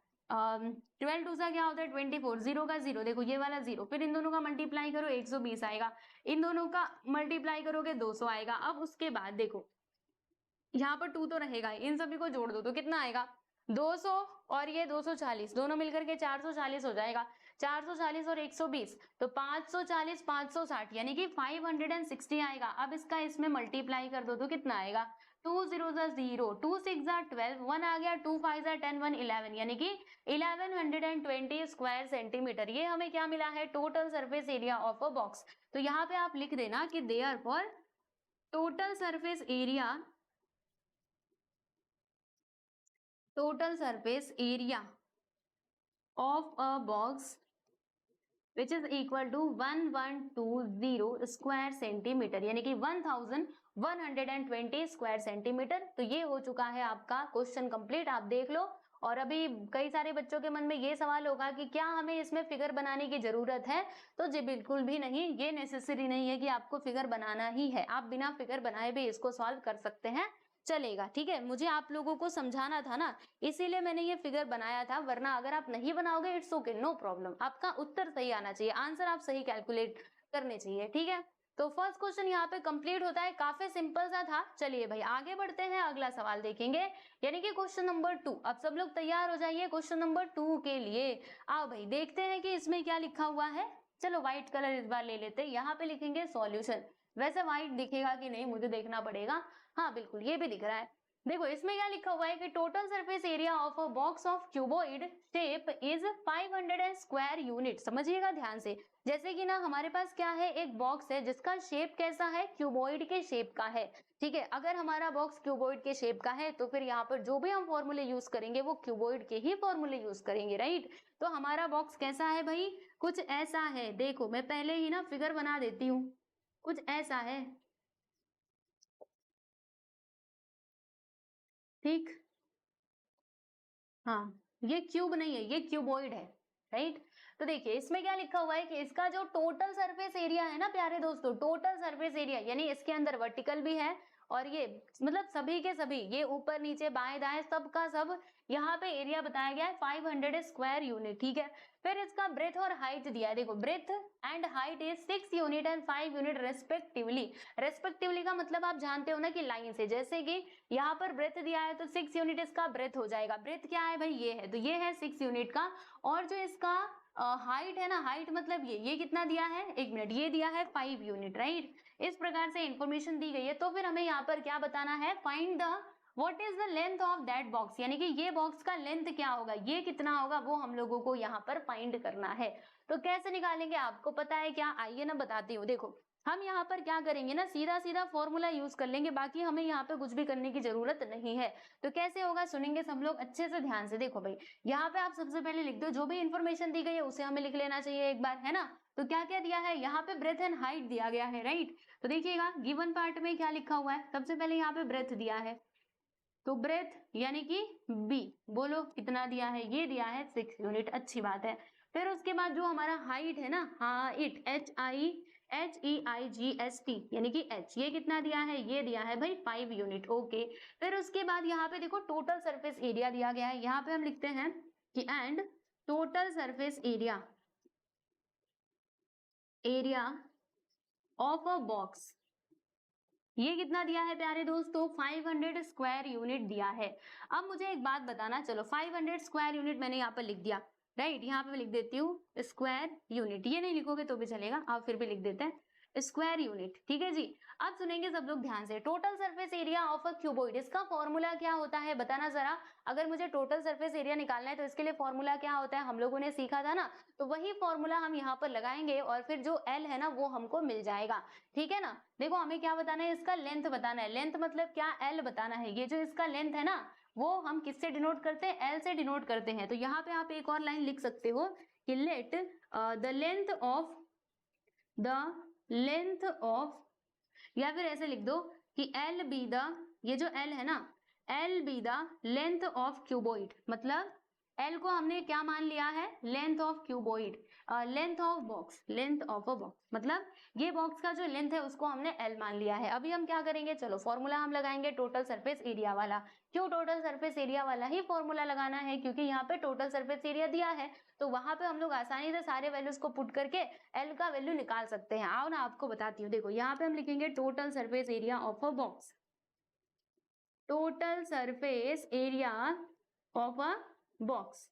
12 टू सा क्या होता है 24, जीरो का जीरो, देखो ये वाला जीरो, फिर इन दोनों का मल्टीप्लाई करो 120 आएगा, इन दोनों का मल्टीप्लाई करोगे 200 आएगा। अब उसके बाद देखो यहाँ पर 2 तो रहेगा, इन सभी को जोड़ दो तो कितना आएगा 200, और ये 240, दोनों मिलकर के 440 हो जाएगा। 440 और 120 तो 540 560, यानी कि 560 आएगा। अब इसका इसमें मल्टीप्लाई कर दो तो कितना आएगा 2 0 0, 2 6 12, 1 आ गया, 2 5 10, 1 11, यानी कि 1120 स्क्वायर सेंटीमीटर। ये हमें क्या मिला है total surface area of a box. तो यहाँ पे आप लिख देना कि therefore total surface area, total surface area of a box which is equal to 1120 square centimetre, यानी कि 1120 स्क्वायर सेंटीमीटर। तो ये हो चुका है आपका क्वेश्चन कंप्लीट, आप देख लो। और अभी कई सारे बच्चों के मन में ये सवाल होगा कि क्या हमें इसमें फिगर बनाने की जरूरत है, तो जी बिल्कुल भी नहीं, ये नेसेसरी नहीं है कि आपको फिगर बनाना ही है, आप बिना फिगर बनाए भी इसको सॉल्व कर सकते हैं, चलेगा, ठीक है। मुझे आप लोगों को समझाना था ना, इसीलिए मैंने ये फिगर बनाया था, वरना अगर आप नहीं बनाओगे इट्स ओके, नो प्रॉब्लम, आपका उत्तर सही आना चाहिए, आंसर आप सही कैलकुलेट करने चाहिए, ठीक है। तो फर्स्ट क्वेश्चन यहाँ पे कंप्लीट होता है, काफी सिंपल सा था। चलिए भाई आगे बढ़ते हैं, अगला सवाल देखेंगे, यानी कि क्वेश्चन नंबर 2। अब सब लोग तैयार हो जाइए क्वेश्चन नंबर 2 के लिए। आओ भाई देखते हैं कि इसमें क्या लिखा हुआ है। चलो व्हाइट कलर इस बार ले लेते हैं, यहाँ पे लिखेंगे सॉल्यूशन। वैसे व्हाइट दिखेगा कि नहीं मुझे देखना पड़ेगा, हाँ बिल्कुल ये भी दिख रहा है। देखो इसमें क्या लिखा हुआ है कि total surface area of a box of cuboid shape is 500 square unit. समझिएगा ध्यान से, जैसे कि ना हमारे पास क्या है, एक बॉक्स है जिसका शेप कैसा है, क्यूबॉइड के शेप का है, ठीक है। अगर हमारा बॉक्स क्यूबॉइड के शेप का है तो फिर यहाँ पर जो भी हम फॉर्मूले यूज करेंगे वो क्यूबॉइड के ही फॉर्मूले यूज करेंगे, राइट। तो हमारा बॉक्स कैसा है भाई, कुछ ऐसा है। देखो मैं पहले ही ना फिगर बना देती हूँ, कुछ ऐसा है, ठीक। हाँ ये क्यूब नहीं है, ये क्यूबॉइड है, राइट। तो देखिए इसमें क्या लिखा हुआ है कि इसका जो टोटल सरफेस एरिया है ना प्यारे दोस्तों, टोटल सरफेस एरिया यानी इसके अंदर वर्टिकल भी है और ये मतलब सभी के सभी, ये ऊपर नीचे बाएं दाएं सब का सब, यहाँ पे एरिया बताया गया है 500 स्क्वायर यूनिट, ठीक है। फिर इसका ब्रेथ और हाइट दिया है, देखो breadth and height is 6 unit and 5 unit respectively. Respectively का मतलब आप जानते हो ना कि लाइन से, जैसे कि यहाँ पर ब्रेथ दिया है तो 6 यूनिट इसका ब्रेथ हो जाएगा। ब्रेथ क्या है भाई, ये है, तो ये है 6 यूनिट का। और जो इसका हाइट है ना, हाइट मतलब ये कितना दिया है, एक मिनट, ये दिया है 5 यूनिट, राइट। इस प्रकार से इंफॉर्मेशन दी गई है। तो फिर हमें यहाँ पर क्या बताना है, find the what is the length of that box, यानी कि ये बॉक्स का लेंथ क्या होगा, ये कितना होगा, वो हम लोगों को यहाँ पर फाइंड करना है। तो कैसे निकालेंगे आपको पता है क्या, आइए ना बताती हूँ। देखो हम यहाँ पर क्या करेंगे ना, सीधा सीधा फॉर्मूला यूज कर लेंगे, बाकी हमें यहाँ पे कुछ भी करने की जरूरत नहीं है। तो कैसे होगा, सुनेंगे सब लोग अच्छे से ध्यान से। देखो भाई, यहाँ पे आप सबसे पहले लिख दो, जो भी इन्फॉर्मेशन दी गई है उसे हमें लिख लेना चाहिए एक बार, है ना। तो क्या क्या दिया है यहाँ पे, ब्रेथ एंड हाइट दिया गया है, राइट। तो देखिएगा गिवन पार्ट में क्या लिखा हुआ है, सबसे पहले यहाँ पे ब्रेथ दिया है, तो ब्रेथ यानी कि बी, बोलो कितना दिया है, ये दिया है 6 यूनिट, अच्छी बात है। फिर उसके बाद जो हमारा हाइट है ना, हाइट HEIGST यानी कि h, ये कितना दिया है, ये दिया है भाई 5 यूनिट, ओके। फिर उसके बाद यहाँ पे देखो टोटल सरफेस एरिया दिया गया है, यहाँ पे हम लिखते हैं कि and total surface area of a box, ये कितना दिया है प्यारे दोस्तों, 500 स्क्वायर यूनिट दिया है। अब मुझे एक बात बताना, चलो 500 स्क्वायर यूनिट मैंने यहाँ पर लिख दिया, राइट। यहाँ पे मैं लिख देती हूँ स्क्वायर यूनिट, ये नहीं लिखोगे तो भी चलेगा, आप फिर भी लिख देते हैं स्क्वायर यूनिट, ठीक है जी। अब सुनेंगे सब लोग ध्यान से, total surface area of a cuboid, इसका फॉर्मूला क्या होता है बताना जरा। अगर मुझे टोटल सरफेस एरिया निकालना है तो इसके लिए फॉर्मूला क्या होता है, हम लोगों ने सीखा था ना, तो वही फॉर्मूला हम यहाँ पर लगाएंगे और फिर जो एल है ना वो हमको मिल जाएगा, ठीक है ना। देखो हमें क्या बताना है, इसका लेंथ बताना है, लेंथ मतलब क्या, एल बताना है। ये जो इसका लेंथ है ना वो हम किससे डिनोट करते हैं, एल से डिनोट करते हैं। तो यहाँ पे आप एक और लाइन लिख सकते हो कि लेट द लेंथ ऑफ, या फिर ऐसे लिख दो कि एल बी द, ये जो एल है ना, L be the length of cuboid, मतलब एल को हमने क्या मान लिया है, length of cuboid, length of box, length of a box, मतलब ये बॉक्स का जो लेंथ है उसको हमने एल मान लिया है। अभी हम क्या करेंगे, चलो फॉर्मूला हम लगाएंगे टोटल सरफेस एरिया वाला। क्यों टोटल सरफेस एरिया वाला ही फॉर्मूला लगाना है, क्योंकि यहाँ पे टोटल सरफेस एरिया दिया है, तो वहां पे हम लोग आसानी से सारे वैल्यूज को पुट करके एल का वैल्यू निकाल सकते हैं। आओ ना आपको बताती हूँ, देखो यहाँ पे हम लिखेंगे total surface area of a box, total surface area of a box.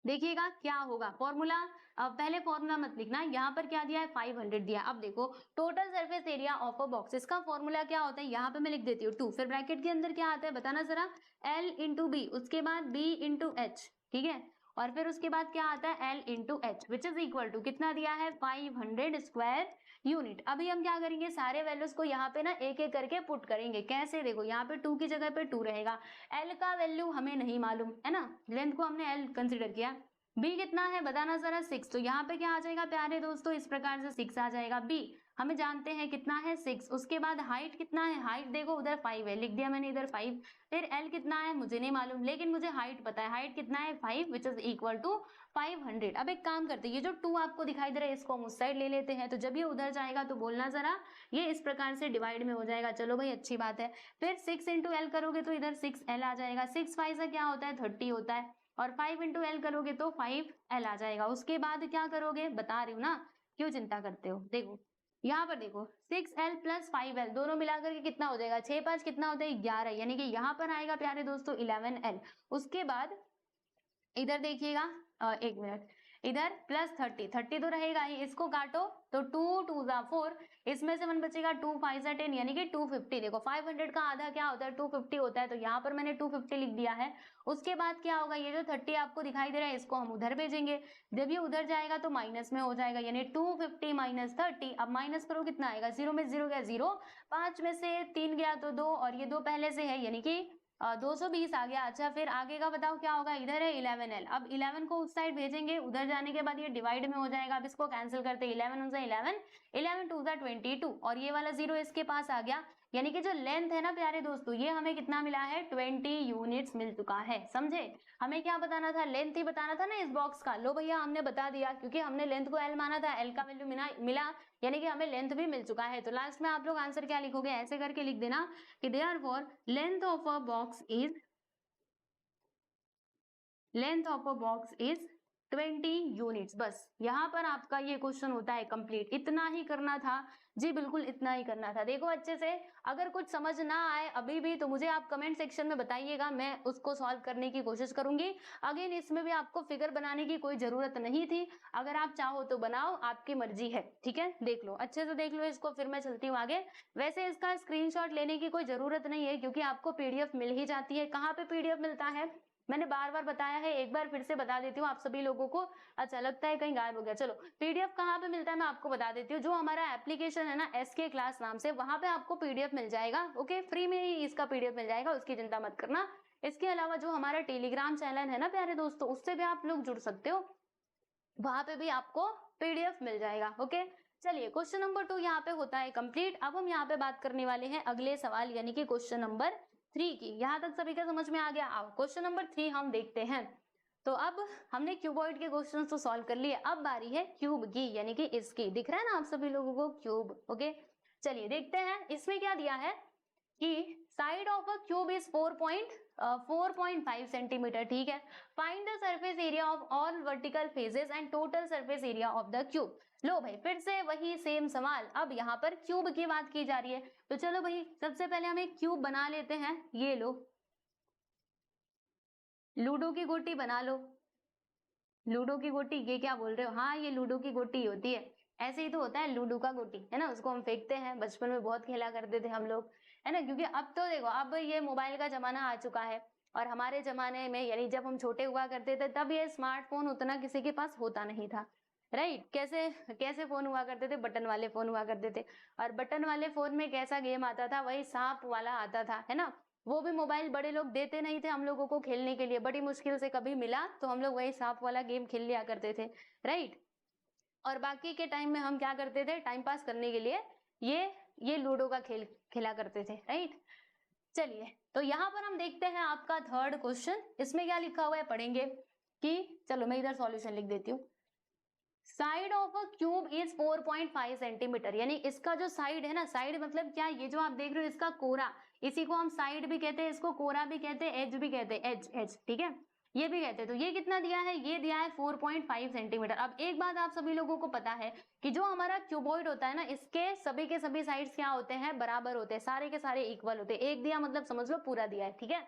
देखिएगा क्या होगा फॉर्मूला, पहले फॉर्मूला मत लिखना, यहाँ पर क्या दिया है 500 दिया। अब देखो total surface area of a box, इसका फॉर्मूला क्या होता है, यहाँ पे मैं लिख देती हूँ 2, फिर ब्रैकेट के अंदर क्या आता है बताना जरा, L इंटू बी, उसके बाद B इंटू एच, ठीक है, और फिर उसके बाद क्या आता है L into H, which is equal to कितना दिया है 500 स्क्वायर यूनिट। अभी हम क्या करेंगे, सारे वैल्यूज को यहाँ पे ना एक एक करके पुट करेंगे। कैसे, देखो यहाँ पे 2 की जगह पे 2 रहेगा, एल का वैल्यू हमें नहीं मालूम है ना, लेंथ को हमने एल कंसिडर किया, बी कितना है बताना जरा 6, तो यहाँ पे क्या आ जाएगा प्यारे दोस्तों, इस प्रकार से 6 आ जाएगा, बी हमें जानते हैं कितना है 6। उसके बाद हाइट कितना है, हाइट देखो उधर 5 है, लिख दिया मैंने इधर 5। फिर एल कितना है मुझे नहीं मालूम, लेकिन मुझे हाइट पता है, हाइट कितना है 5, विच इज इक्वल टू 500। अब एक काम करते हैं, ये जो 2 आपको दिखाई दे रहा है इसको हम उस साइड ले लेते हैं, तो जब ये उधर जाएगा तो बोलना जरा, ये इस प्रकार से डिवाइड में हो जाएगा। चलो भाई अच्छी बात है। फिर 6 इंटू एल करोगे तो इधर 6 एल आ जाएगा, 6 5 से क्या होता है 30 होता है, और 5 इंटू एल करोगे तो 5 एल आ जाएगा। उसके बाद क्या करोगे बता रही हूँ ना, क्यों चिंता करते हो। देखो यहाँ पर देखो 6L प्लस 5L दोनों मिलाकर के कितना हो जाएगा, 6 5 कितना होता है 11, यानी कि यहाँ पर आएगा प्यारे दोस्तों 11L। उसके बाद इधर देखिएगा, एक मिनट, इधर प्लस 30, 30 तो रहेगा ही, इसको काटो तो 2 2 जा 4, इसमें से 1 बचेगा, 2 5 जा 10 यानी कि 250। देखो 500 का आधा क्या होता है 250 होता है, तो यहाँ पर मैंने 250 लिख दिया है। उसके बाद क्या होगा, ये जो 30 आपको दिखाई दे रहा है इसको हम उधर भेजेंगे, जब ये उधर जाएगा तो माइनस में हो जाएगा, यानी 250 माइनस 30। अब माइनस करो कितना आएगा, 0 में 0 गया 0, 5 में से 3 गया तो 2, और ये 2 पहले से है यानी कि 220 आ गया। अच्छा फिर आगे का बताओ क्या होगा, इधर है 11L, अब 11 को उस साइड भेजेंगे, उधर जाने के बाद ये डिवाइड में हो जाएगा। अब इसको कैंसिल करते 11 1 11, 11 2 22, और ये वाला 0 इसके पास आ गया, यानी कि जो लेंथ है ना प्यारे दोस्तों, ये हमें कितना मिला है 20 यूनिट्स मिल चुका है। समझे, हमें क्या बताना था, लेंथ ही बताना था ना इस बॉक्स का। लो भैया हमने बता दिया, क्योंकि हमने लेंथ को एल माना था, एल का वैल्यू मिला, यानी कि हमें लेंथ भी मिल चुका है। तो लास्ट में आप लोग आंसर क्या लिखोगे, ऐसे करके लिख देना कि therefore length of a box is 20 units. बस यहाँ पर आपका ये क्वेश्चन होता है कंप्लीट। इतना ही करना था जी, बिल्कुल इतना ही करना था। देखो अच्छे से, अगर कुछ समझ ना आए अभी भी तो मुझे आप कमेंट सेक्शन में बताइएगा, मैं उसको सॉल्व करने की कोशिश करूंगी। अगेन इसमें भी आपको फिगर बनाने की कोई जरूरत नहीं थी, अगर आप चाहो तो बनाओ, आपकी मर्जी है, ठीक है। देख लो अच्छे से, देख लो इसको, फिर मैं चलती हूँ आगे। वैसे इसका स्क्रीनशॉट लेने की कोई जरूरत नहीं है, क्योंकि आपको पीडीएफ मिल ही जाती है। कहाँ पे पीडीएफ मिलता है, मैंने बार बार बताया है, एक बार फिर से बता देती हूँ आप सभी लोगों को। अच्छा, लगता है कहीं गायब हो गया। चलो, पीडीएफ कहाँ पे मिलता है मैं आपको बता देती हूँ। जो हमारा एप्लीकेशन है ना SK क्लास नाम से, वहां पे आपको पीडीएफ मिल जाएगा। ओके, फ्री में ही इसका पीडीएफ मिल जाएगा, उसकी चिंता मत करना। इसके अलावा जो हमारा टेलीग्राम चैनल है ना प्यारे दोस्तों, उससे भी आप लोग जुड़ सकते हो, वहां पे भी आपको पीडीएफ मिल जाएगा। ओके, चलिए क्वेश्चन नंबर 2 यहाँ पे होता है कंप्लीट। अब हम यहाँ पे बात करने वाले हैं अगले सवाल यानी कि क्वेश्चन नंबर 3 की। यहाँ तक सभी का समझ में आ गया? आओ क्वेश्चन नंबर 3 हम देखते हैं। तो अब हमने क्यूबॉइड के क्वेश्चन तो सॉल्व कर लिए, अब बारी है क्यूब की यानी कि इसकी। दिख रहा है ना आप सभी लोगों को क्यूब? ओके, चलिए देखते हैं इसमें क्या दिया है कि side of a cube is 4.5 centimetre. ठीक है, find the surface area of all vertical faces and total surface area of the cube. लो भाई, फिर से वही सेम सवाल। अब यहाँ पर क्यूब की बात की जा रही है, तो चलो भाई सबसे पहले हम एक क्यूब बना लेते हैं। ये लो, लूडो की गोटी बना लो। लूडो की गोटी, ये क्या बोल रहे हो? हाँ, ये लूडो की गोटी होती है। ऐसे ही तो होता है लूडो का गोटी, है ना, उसको हम फेंकते हैं। बचपन में बहुत खेला करते थे हम लोग, है ना, क्योंकि अब तो देखो अब ये मोबाइल का जमाना आ चुका है। और हमारे जमाने में यानी जब हम छोटे हुआ करते थे तब ये स्मार्टफोन उतना किसी के पास होता नहीं था। राइट, कैसे कैसे फोन हुआ करते थे? बटन वाले फोन हुआ करते थे। और बटन वाले फोन में कैसा गेम आता था? वही सांप वाला आता था, है ना। वो भी मोबाइल बड़े लोग देते नहीं थे हम लोगों को खेलने के लिए, बड़ी मुश्किल से कभी मिला तो हम लोग वही सांप वाला गेम खेल लिया करते थे। राइट, और बाकी के टाइम में हम क्या करते थे? टाइम पास करने के लिए ये लूडो का खेल खेला करते थे। राइट, चलिए तो यहाँ पर हम देखते हैं आपका थर्ड क्वेश्चन। इसमें क्या लिखा हुआ है पढ़ेंगे कि, चलो मैं इधर सॉल्यूशन लिख देती हूँ। Side of a cube is 4.5 centimetre, यानी इसका जो साइड है ना, साइड मतलब क्या? ये जो आप देख रहे हो इसका कोरा, इसी को हम साइड भी कहते हैं, इसको कोरा भी कहते हैं, एज भी कहते हैं, एज एज, ठीक है, ये भी कहते हैं। तो ये कितना दिया है? ये दिया है 4.5 सेंटीमीटर। अब एक बात आप सभी लोगों को पता है कि जो हमारा क्यूबॉइड होता है ना, इसके सभी के सभी साइड्स क्या होते हैं? बराबर होते हैं, सारे के सारे इक्वल होते हैं। एक दिया मतलब समझ लो पूरा दिया है, ठीक है।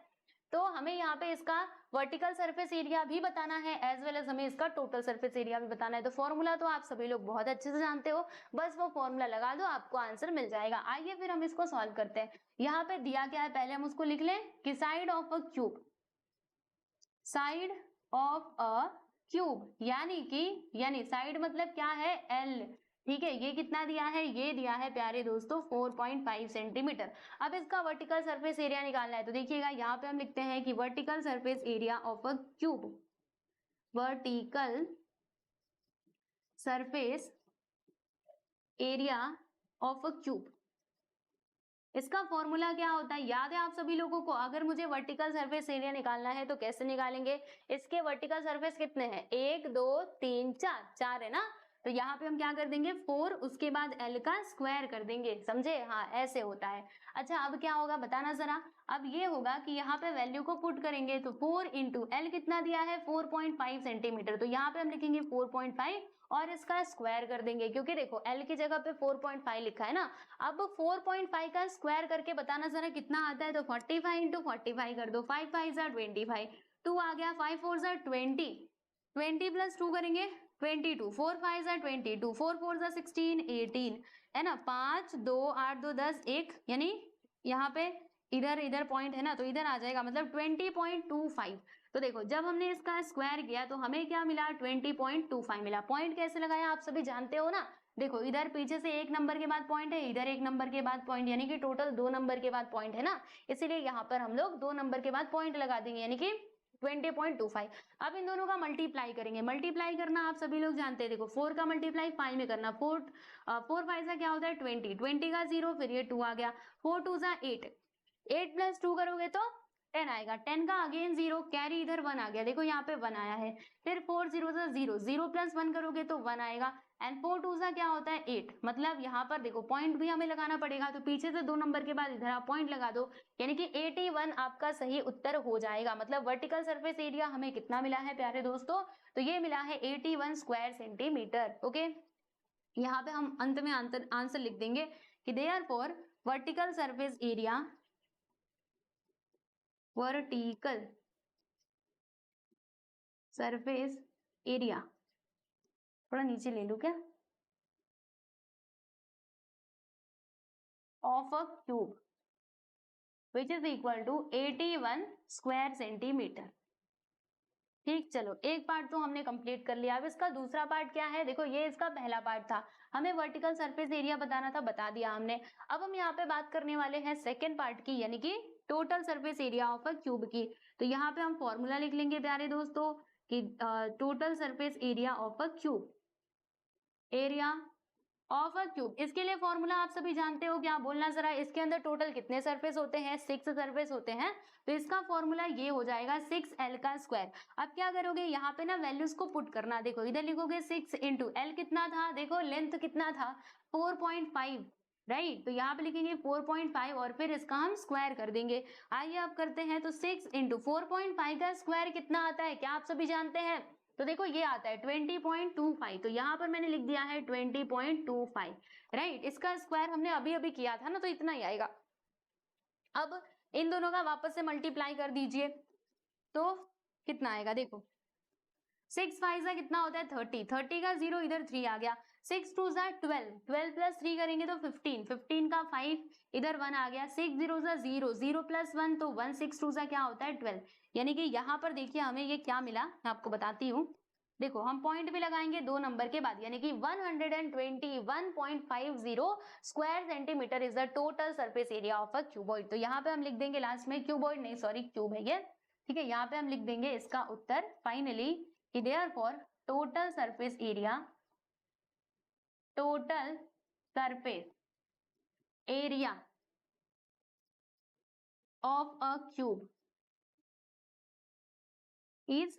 तो हमें यहाँ पे इसका वर्टिकल सरफेस एरिया भी बताना है, एज वेल एज हमें इसका टोटल सरफेस एरिया भी बताना है। तो फॉर्मूला तो आप सभी लोग बहुत अच्छे से जानते हो, बस वो फॉर्मूला लगा दो, आपको आंसर मिल जाएगा। आइए फिर हम इसको सॉल्व करते हैं। यहाँ पे दिया क्या है पहले हम उसको लिख लें कि side of a cube, side of a cube यानी साइड मतलब क्या है? एल, ठीक है। ये कितना दिया है? ये दिया है प्यारे दोस्तों 4.5 सेंटीमीटर। अब इसका वर्टिकल सरफेस एरिया निकालना है, तो देखिएगा यहाँ पे हम लिखते हैं कि vertical surface area of a cube, vertical surface area of a cube. इसका फॉर्मूला क्या होता है? याद है आप सभी लोगों को? अगर मुझे वर्टिकल सरफेस एरिया निकालना है तो कैसे निकालेंगे? इसके वर्टिकल सरफेस कितने हैं? 1 2 3 4, 4 है ना। तो यहाँ पे हम क्या कर देंगे? 4, उसके बाद L का स्क्वायर कर देंगे, समझे? हाँ, ऐसे होता है। अच्छा, अब क्या होगा बताना जरा। अब ये होगा कि यहाँ पे वैल्यू को पुट करेंगे, तो 4 इंटू L कितना दिया है? 4.5 सेंटीमीटर। तो यहाँ पे हम लिखेंगे 4.5 और इसका स्क्वायर कर देंगे, क्योंकि देखो L की जगह पे 4.5 लिखा है ना। अब 4.5 का स्क्वायर करके बताना जरा कितना आता है? तो 45 इंटू 45 कर दो, 5 5 जा 25, 2 आ गया, 5 4 जा 20, 20 प्लस 2 करेंगे 22, 4 5 जा 22, 4 4 जा 16 18, है ना। 5 2 8 2 10 1, यानी यहाँ पे इधर इधर पॉइंट है ना, तो इधर आ जाएगा, मतलब 20.25। तो देखो जब हमने इसका स्क्वायर किया तो हमें क्या मिला? 20.25 मिला। पॉइंट कैसे लगाया आप सभी जानते हो ना। देखो इधर पीछे से 1 नंबर के बाद पॉइंट है, इधर 1 नंबर के बाद पॉइंट, यानी कि टोटल 2 नंबर के बाद पॉइंट है ना, इसीलिए यहाँ पर हम लोग 2 नंबर के बाद पॉइंट लगा देंगे, यानी कि 20.25। अब इन दोनों का मल्टीप्लाई करेंगे। मल्टीप्लाई करना आप सभी लोग जानते हैं, देखो 4 का मल्टीप्लाई 5 में करना, 4 5 का क्या होता है? 20, 20 का 0, फिर ये 2 आ गया, 4 2 जा 8, 8 प्लस 2 करोगे तो 10 आएगा, 10 का अगेन 0, कैरी इधर 1 आ गया, देखो यहाँ पे 1 आया है। फिर 4 0 से 0, 0 प्लस 1 करोगे तो 1 आएगा, एंड 4 2 सा क्या होता है? 8। मतलब यहाँ पर देखो पॉइंट भी हमें लगाना पड़ेगा, तो पीछे से 2 नंबर के बाद इधर आप पॉइंट लगा दो, यानी कि 81 आपका सही उत्तर हो जाएगा। मतलब वर्टिकल सरफेस एरिया हमें कितना मिला है प्यारे दोस्तों? तो ये मिला है 81 स्क्वायर सेंटीमीटर। ओके, यहाँ पे हम अंत में आंसर लिख देंगे कि therefore vertical surface area, vertical surface area, थोड़ा नीचे ले लूं क्या, of a cube which is equal to 81 square centimetre. ठीक, चलो एक पार्ट तो हमने कंप्लीट कर लिया। अब इसका दूसरा पार्ट क्या है, देखो ये इसका पहला पार्ट था, हमें वर्टिकल सरफेस एरिया बताना था, बता दिया हमने। अब हम यहाँ पे बात करने वाले हैं सेकेंड पार्ट की, यानी कि total surface area of a cube की। तो यहाँ पे हम फॉर्मूला लिख लेंगे प्यारे दोस्तों कि total surface area of a cube, area of a cube, इसके लिए फॉर्मूला आप सभी जानते हो क्या, बोलना जरा। इसके अंदर टोटल कितने सरफेस होते हैं, 6 सरफेस होते हैं, तो इसका फॉर्मूला ये हो जाएगा 6l का स्क्वायर। अब क्या करोगे, यहाँ पे ना वैल्यूज को पुट करना, देखो इधर लिखोगे 6 इंटू एल कितना था, देखो लेंथ कितना था 4.5, राइट, तो यहाँ पे लिखेंगे 4.5 और फिर इसका हम स्क्वायर कर देंगे। आइए अब करते हैं, तो 6 इंटू 4.5 का स्क्वायर कितना आता है, क्या आप सभी जानते हैं, तो देखो ये आता है 20.25, तो यहाँ पर मैंने लिख दिया है 20.25, राइट। इसका स्क्वायर हमने अभी अभी किया था ना, तो इतना ही आएगा। अब इन दोनों का वापस से मल्टीप्लाई कर दीजिए, तो कितना आएगा, देखो 6 5 का कितना होता है 30, 30 का 0 इधर 3 आ गया, 6 2 जा 12, 12 प्लस 3 करेंगे तो 15, 15 का 5 इधर 1 आ गया, 6 0 जा 0, 0 प्लस 1 तो 1, 6 2 जा क्या होता है 12। यानी कि यहाँ पर देखिए हमें ये क्या मिला, मैं आपको बताती हूँ। देखो हम पॉइंट भी लगाएंगे 2 नंबर के बाद, यानी कि 121.50 square centimetre is the total surface area of a cuboid. तो यहाँ पे हम लिख देंगे लास्ट में, क्यूबॉइड नहीं सॉरी क्यूब है ये, ठीक है। यहाँ पे हम लिख देंगे इसका उत्तर फाइनली कि therefore total surface area, total surface area of a cube is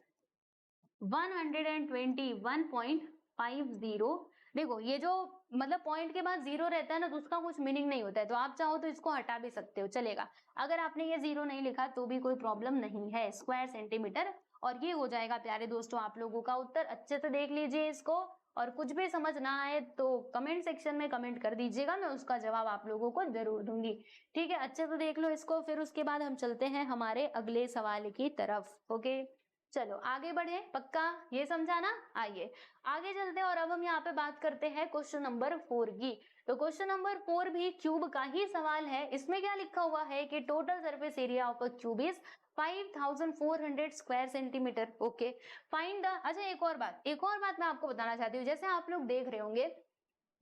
121.50। देखो ये जो मतलब पॉइंट के बाद जीरो रहता है ना, तो उसका कुछ मीनिंग नहीं होता है, तो आप चाहो तो इसको हटा भी सकते हो, चलेगा। अगर आपने ये जीरो नहीं लिखा तो भी कोई प्रॉब्लम नहीं है, स्क्वायर सेंटीमीटर। और ये हो जाएगा प्यारे दोस्तों आप लोगों का उत्तर। अच्छे से देख लीजिए इसको, और कुछ भी समझ ना आए तो कमेंट सेक्शन में कमेंट कर दीजिएगा, मैं उसका जवाब आप लोगों को जरूर दूंगी, ठीक है। अच्छे से देख लो इसको, फिर उसके बाद हम चलते हैं हमारे अगले सवाल की तरफ। ओके चलो आगे बढ़े, पक्का ये समझा ना। आइए आगे चलते हैं, और अब हम यहाँ पे बात करते हैं क्वेश्चन नंबर 4 की। तो क्वेश्चन नंबर 4 भी क्यूब का ही सवाल है। इसमें क्या लिखा हुआ है कि total surface area of a cube is 5400 square centimetre. Okay find the, अच्छा एक और बात मैं आपको बताना चाहती हूँ। जैसे आप लोग देख रहे होंगे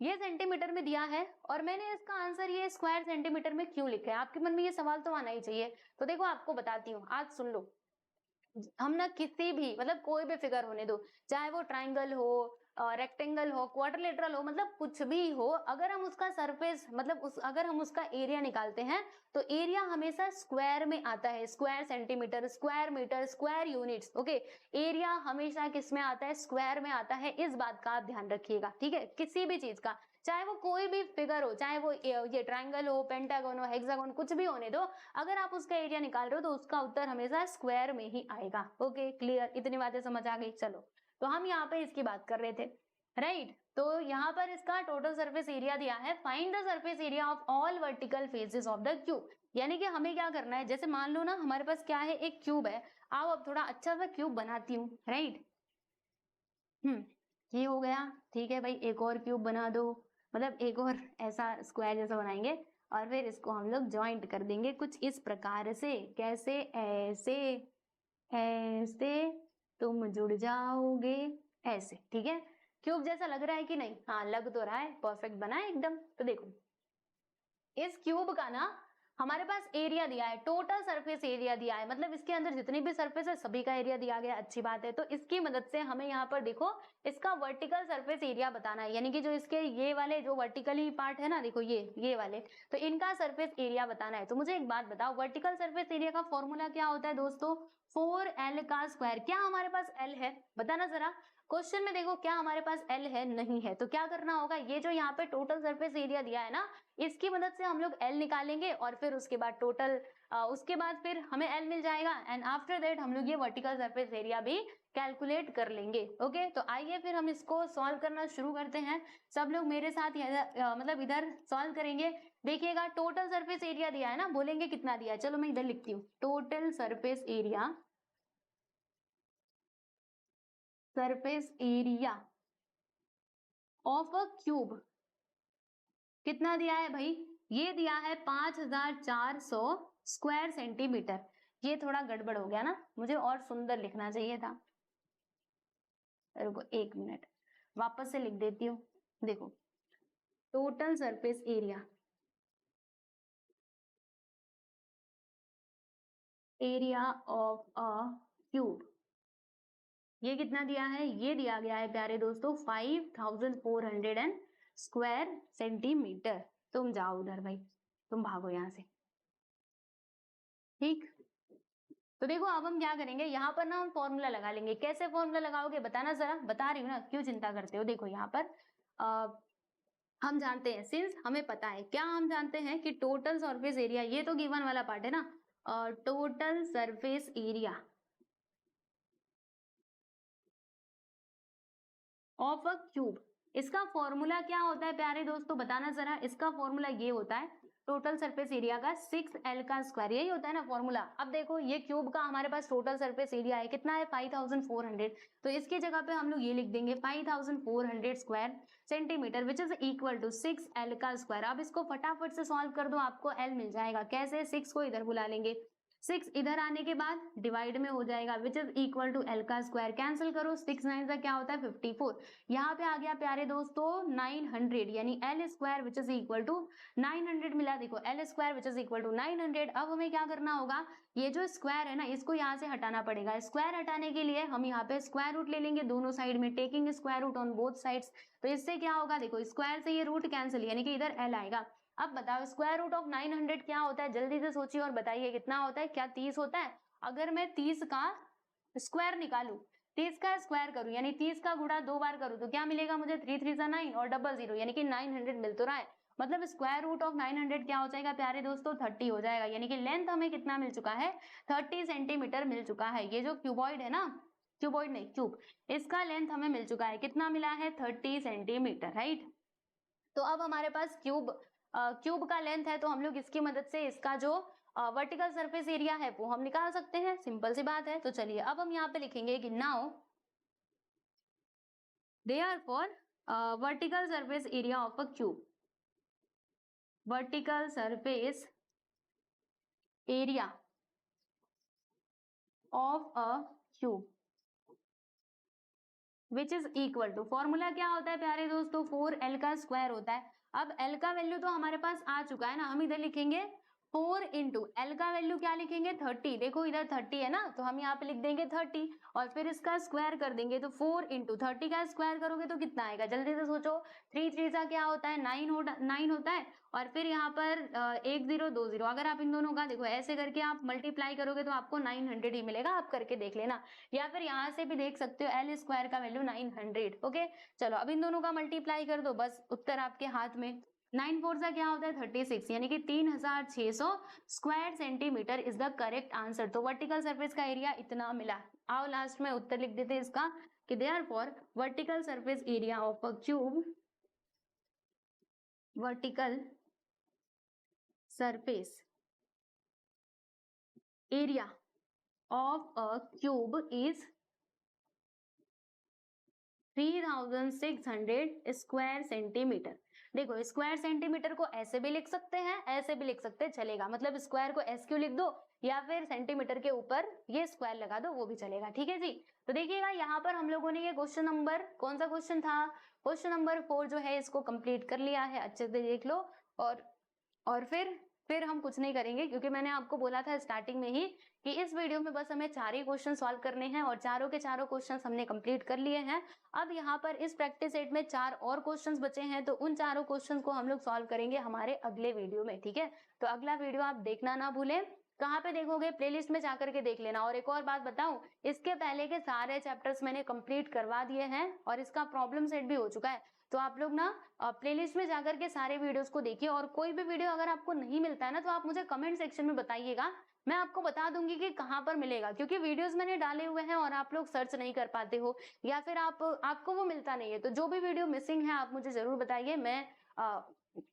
ये सेंटीमीटर में दिया है, और मैंने इसका आंसर ये स्क्वायर सेंटीमीटर में क्यों लिखा है, आपके मन में ये सवाल तो आना ही चाहिए। तो देखो आपको बताती हूँ, आज सुन लो। हम ना किसी भी मतलब कोई भी फिगर होने दो, चाहे वो ट्राइंगल हो, रेक्टेंगल हो, क्वाड्रिलेटरल हो, मतलब कुछ भी हो, अगर हम उसका सरफेस मतलब अगर हम उसका एरिया निकालते हैं तो एरिया हमेशा स्क्वायर में आता है, square centimetre, square metre, square units. Okay area हमेशा किस में आता है, स्क्वायर में आता है, इस बात का आप ध्यान रखिएगा, ठीक है। किसी भी चीज का, चाहे वो कोई भी फिगर हो, चाहे वो ये ट्राइंगल हो, पेंटागन हो, हेक्सागन, कुछ भी होने दो, अगर आप उसका एरिया निकाल रहे हो तो उसका उत्तर हमेशा स्क्वायर में ही आएगा। ओके क्लियर, इतनी बातें समझ आ गई। चलो तो हम यहाँ पे इसकी बात कर रहे थे, राइट। तो यहाँ पर इसका टोटल सरफेस एरिया दिया है, find the surface area of all vertical faces of the cube. यानी कि हमें क्या करना है, जैसे मान लो ना हमारे पास क्या है, एक क्यूब है। आओ अब थोड़ा अच्छा सा क्यूब बनाती हूँ, राइट। ये हो गया, ठीक है भाई। एक और क्यूब बना दो, मतलब एक और ऐसा स्क्वायर जैसा बनाएंगे, और फिर इसको हम लोग ज्वाइंट कर देंगे कुछ इस प्रकार से। कैसे, ऐसे, ऐसे तुम जुड़ जाओगे, ऐसे, ठीक है। क्यूब जैसा लग रहा है कि नहीं, हाँ लग तो रहा है, परफेक्ट बना है एकदम। तो देखो इस क्यूब का ना हमारे पास एरिया दिया है, टोटल सरफेस एरिया दिया है, मतलब इसके अंदर जितनी भी सरफेस है सभी का एरिया दिया गया, अच्छी बात है। तो इसकी मदद से हमें यहाँ पर देखो इसका वर्टिकल सरफेस एरिया बताना है, यानी कि जो इसके ये वाले जो वर्टिकली पार्ट है ना, देखो ये वाले, तो इनका सरफेस एरिया बताना है। तो मुझे एक बात बताओ, वर्टिकल सरफेस एरिया का फॉर्मूला क्या होता है दोस्तों, 4l का स्क्वायर। क्या हमारे पास l है, बताना जरा। क्वेश्चन में देखो क्या हमारे पास l है, नहीं है, तो क्या करना होगा, ये जो यहाँ पे टोटल सरफेस एरिया दिया है ना, इसकी मदद से हम लोग l निकालेंगे, और फिर उसके बाद टोटल उसके बाद फिर हमें l मिल जाएगा, एंड आफ्टर दैट हम लोग ये वर्टिकल सरफेस एरिया भी कैलकुलेट कर लेंगे। ओके तो आइए फिर हम इसको सॉल्व करना शुरू करते हैं। सब लोग मेरे साथ मतलब इधर सॉल्व करेंगे। देखिएगा टोटल सरफेस एरिया दिया है ना, बोलेंगे कितना दिया है, चलो मैं इधर लिखती हूँ, total surface area of a cube कितना दिया है भाई, ये दिया है 5400 स्क्वायर सेंटीमीटर। ये थोड़ा गड़बड़ हो गया ना, मुझे और सुंदर लिखना चाहिए था। रुको 1 मिनट, वापस से लिख देती हूँ। देखो total surface area, area of a cube, ये कितना दिया है? ये दिया गया है प्यारे दोस्तों 5400 स्क्वायर सेंटीमीटर। तुम जाओ उधर भाई, तुम भागो यहाँ से, ठीक। तो देखो अब हम क्या करेंगे, यहाँ पर ना हम फॉर्मूला लगा लेंगे। कैसे फॉर्मूला लगाओगे बताना जरा, बता रही हूँ ना, क्यों चिंता करते हो। देखो यहाँ पर हम जानते हैं, सिंस हमें पता है, क्या हम जानते हैं कि टोटल सरफेस एरिया, ये तो गिवन वाला पार्ट है ना, total surface area of a cube, इसका फॉर्मूला क्या होता है प्यारे दोस्तों, बताना जरा। इसका फॉर्मूला ये होता है टोटल सरफेस एरिया का 6L का स्क्वायर, यही होता है ना फॉर्मूला। अब देखो ये क्यूब का हमारे पास टोटल सरफेस एरिया है, कितना है 5400, तो इसकी जगह पे हम लोग ये लिख देंगे 5400 square centimetre which is equal to 6L का स्क्वायर। अब इसको फटाफट से सॉल्व कर दो, आपको L मिल जाएगा। कैसे? 6 को इधर बुला लेंगे, 6 इधर आने के बाद डिवाइड में हो जाएगा which is equal to L का स्क्वायर, कैंसिल करो, 6 9 का क्या होता है 54। यहाँ पे आ गया प्यारे दोस्तों 900, यानी L square which is equal to 900 मिला। देखो L square which is equal to 900। अब हमें क्या करना होगा, ये जो स्क्वायर है ना, इसको यहाँ से हटाना पड़ेगा। स्क्वायर हटाने के लिए हम यहाँ पे स्क्वायर रूट ले लेंगे दोनों साइड में, taking square root on both sides. तो इससे क्या होगा, देखो स्क्वायर से ये रूट कैंसिल, यानी कि इधर L आएगा। अब बताओ स्क्वायर रूट ऑफ 900 क्या होता है, जल्दी से सोचिए और बताइए कितना होता है। क्या 30 होता है? अगर मैं 30 का स्क्वायर निकालू, 30 का स्क्वायर करूं, यानी 30 का गुणा 2 बार करूं, तो क्या मिलेगा मुझे? 3 3 9 और 00, यानी कि 900 मिल तो रहा है। मतलब स्क्वायर रूट ऑफ 900 क्या हो जाएगा प्यारे दोस्तों? 30 हो जाएगा। यानी कि लेंथ हमें कितना मिल चुका है? 30 सेंटीमीटर मिल चुका है। ये जो क्यूबॉइड है ना, क्यूबॉइड नहीं क्यूब, इसका लेंथ हमें मिल चुका है, कितना मिला है? 30 सेंटीमीटर, राइट। तो अब हमारे पास क्यूब का लेंथ है, तो हम लोग इसकी मदद से इसका जो वर्टिकल सरफेस एरिया है वो हम निकाल सकते हैं। सिंपल सी बात है। तो चलिए अब हम यहाँ पे लिखेंगे कि now therefore vertical surface area of a cube, vertical surface area of a cube which is equal to, formula क्या होता है प्यारे दोस्तों? 4L का स्क्वायर होता है। अब L का वैल्यू तो हमारे पास आ चुका है ना, हम इधर लिखेंगे 4 इंटू L का वैल्यू क्या लिखेंगे? 30। देखो इधर 30 है ना, तो हम यहाँ पे लिख देंगे 30 और फिर इसका स्क्वायर कर देंगे। तो 4 इंटू 30 का स्क्वायर करोगे तो कितना आएगा? जल्दी से सोचो। 3 3 का क्या होता है? 9 होता है। और फिर यहाँ पर 1 0 2 0, अगर आप इन दोनों का देखो ऐसे करके आप मल्टीप्लाई करोगे तो आपको 900 ही मिलेगा। आप करके देख लेना, या फिर यहाँ से भी देख सकते हो L स्क्वायर का वैल्यू 900। ओके चलो अब इन दोनों का मल्टीप्लाई कर दो, बस उत्तर आपके हाथ में। 9 4 का क्या होता है? 36, यानी कि 3600 square centimetre is the correct answer. तो वर्टिकल सरफेस का एरिया इतना मिला। आओ लास्ट में उत्तर लिख देते हैं इसका कि therefore vertical surface area of a cube, vertical surface area of a cube is 3600 square centimetre. देखो स्क्वायर सेंटीमीटर को ऐसे भी लिख सकते हैं, ऐसे भी लिख सकते हैं, चलेगा। मतलब स्क्वायर को एस क्यू लिख दो या फिर सेंटीमीटर के ऊपर ये स्क्वायर लगा दो, वो भी चलेगा। ठीक है जी। तो देखिएगा यहाँ पर हम लोगों ने ये क्वेश्चन नंबर, कौन सा क्वेश्चन था? क्वेश्चन नंबर 4 जो है इसको कंप्लीट कर लिया है। अच्छे से देख लो। और फिर हम कुछ नहीं करेंगे, क्योंकि मैंने आपको बोला था स्टार्टिंग में ही कि इस वीडियो में बस हमें 4 ही क्वेश्चन सॉल्व करने हैं और चारों के चारों क्वेश्चंस हमने कंप्लीट कर लिए हैं। अब यहाँ पर इस प्रैक्टिस सेट में 4 और क्वेश्चंस बचे हैं, तो उन चारों क्वेश्चंस को हम लोग सॉल्व करेंगे हमारे अगले वीडियो में। ठीक है, तो अगला वीडियो आप देखना ना भूलें। कहाँ पे देखोगे? प्लेलिस्ट में जाकर के देख लेना। और एक और बात बताऊं, इसके पहले के सारे चैप्टर्स मैंने कंप्लीट करवा दिए हैं और इसका प्रॉब्लम सेट भी हो चुका है। तो आप लोग ना प्लेलिस्ट में जाकर के सारे वीडियोस को देखिए। और कोई भी वीडियो अगर आपको नहीं मिलता है ना, तो आप मुझे कमेंट सेक्शन में बताइएगा, मैं आपको बता दूंगी कि कहाँ पर मिलेगा। क्योंकि वीडियोस मैंने डाले हुए हैं और आप लोग सर्च नहीं कर पाते हो, या फिर आपको वो मिलता नहीं है। तो जो भी वीडियो मिसिंग है आप मुझे जरूर बताइए, मैं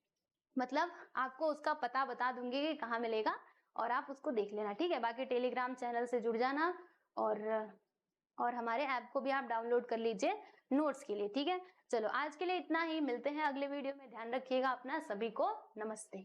मतलब आपको उसका पता बता दूंगी कि कहाँ मिलेगा और आप उसको देख लेना। ठीक है, बाकी टेलीग्राम चैनल से जुड़ जाना और हमारे ऐप को भी आप डाउनलोड कर लीजिए नोट्स के लिए। ठीक है, चलो आज के लिए इतना ही, मिलते हैं अगले वीडियो में। ध्यान रखिएगा अपना, सभी को नमस्ते।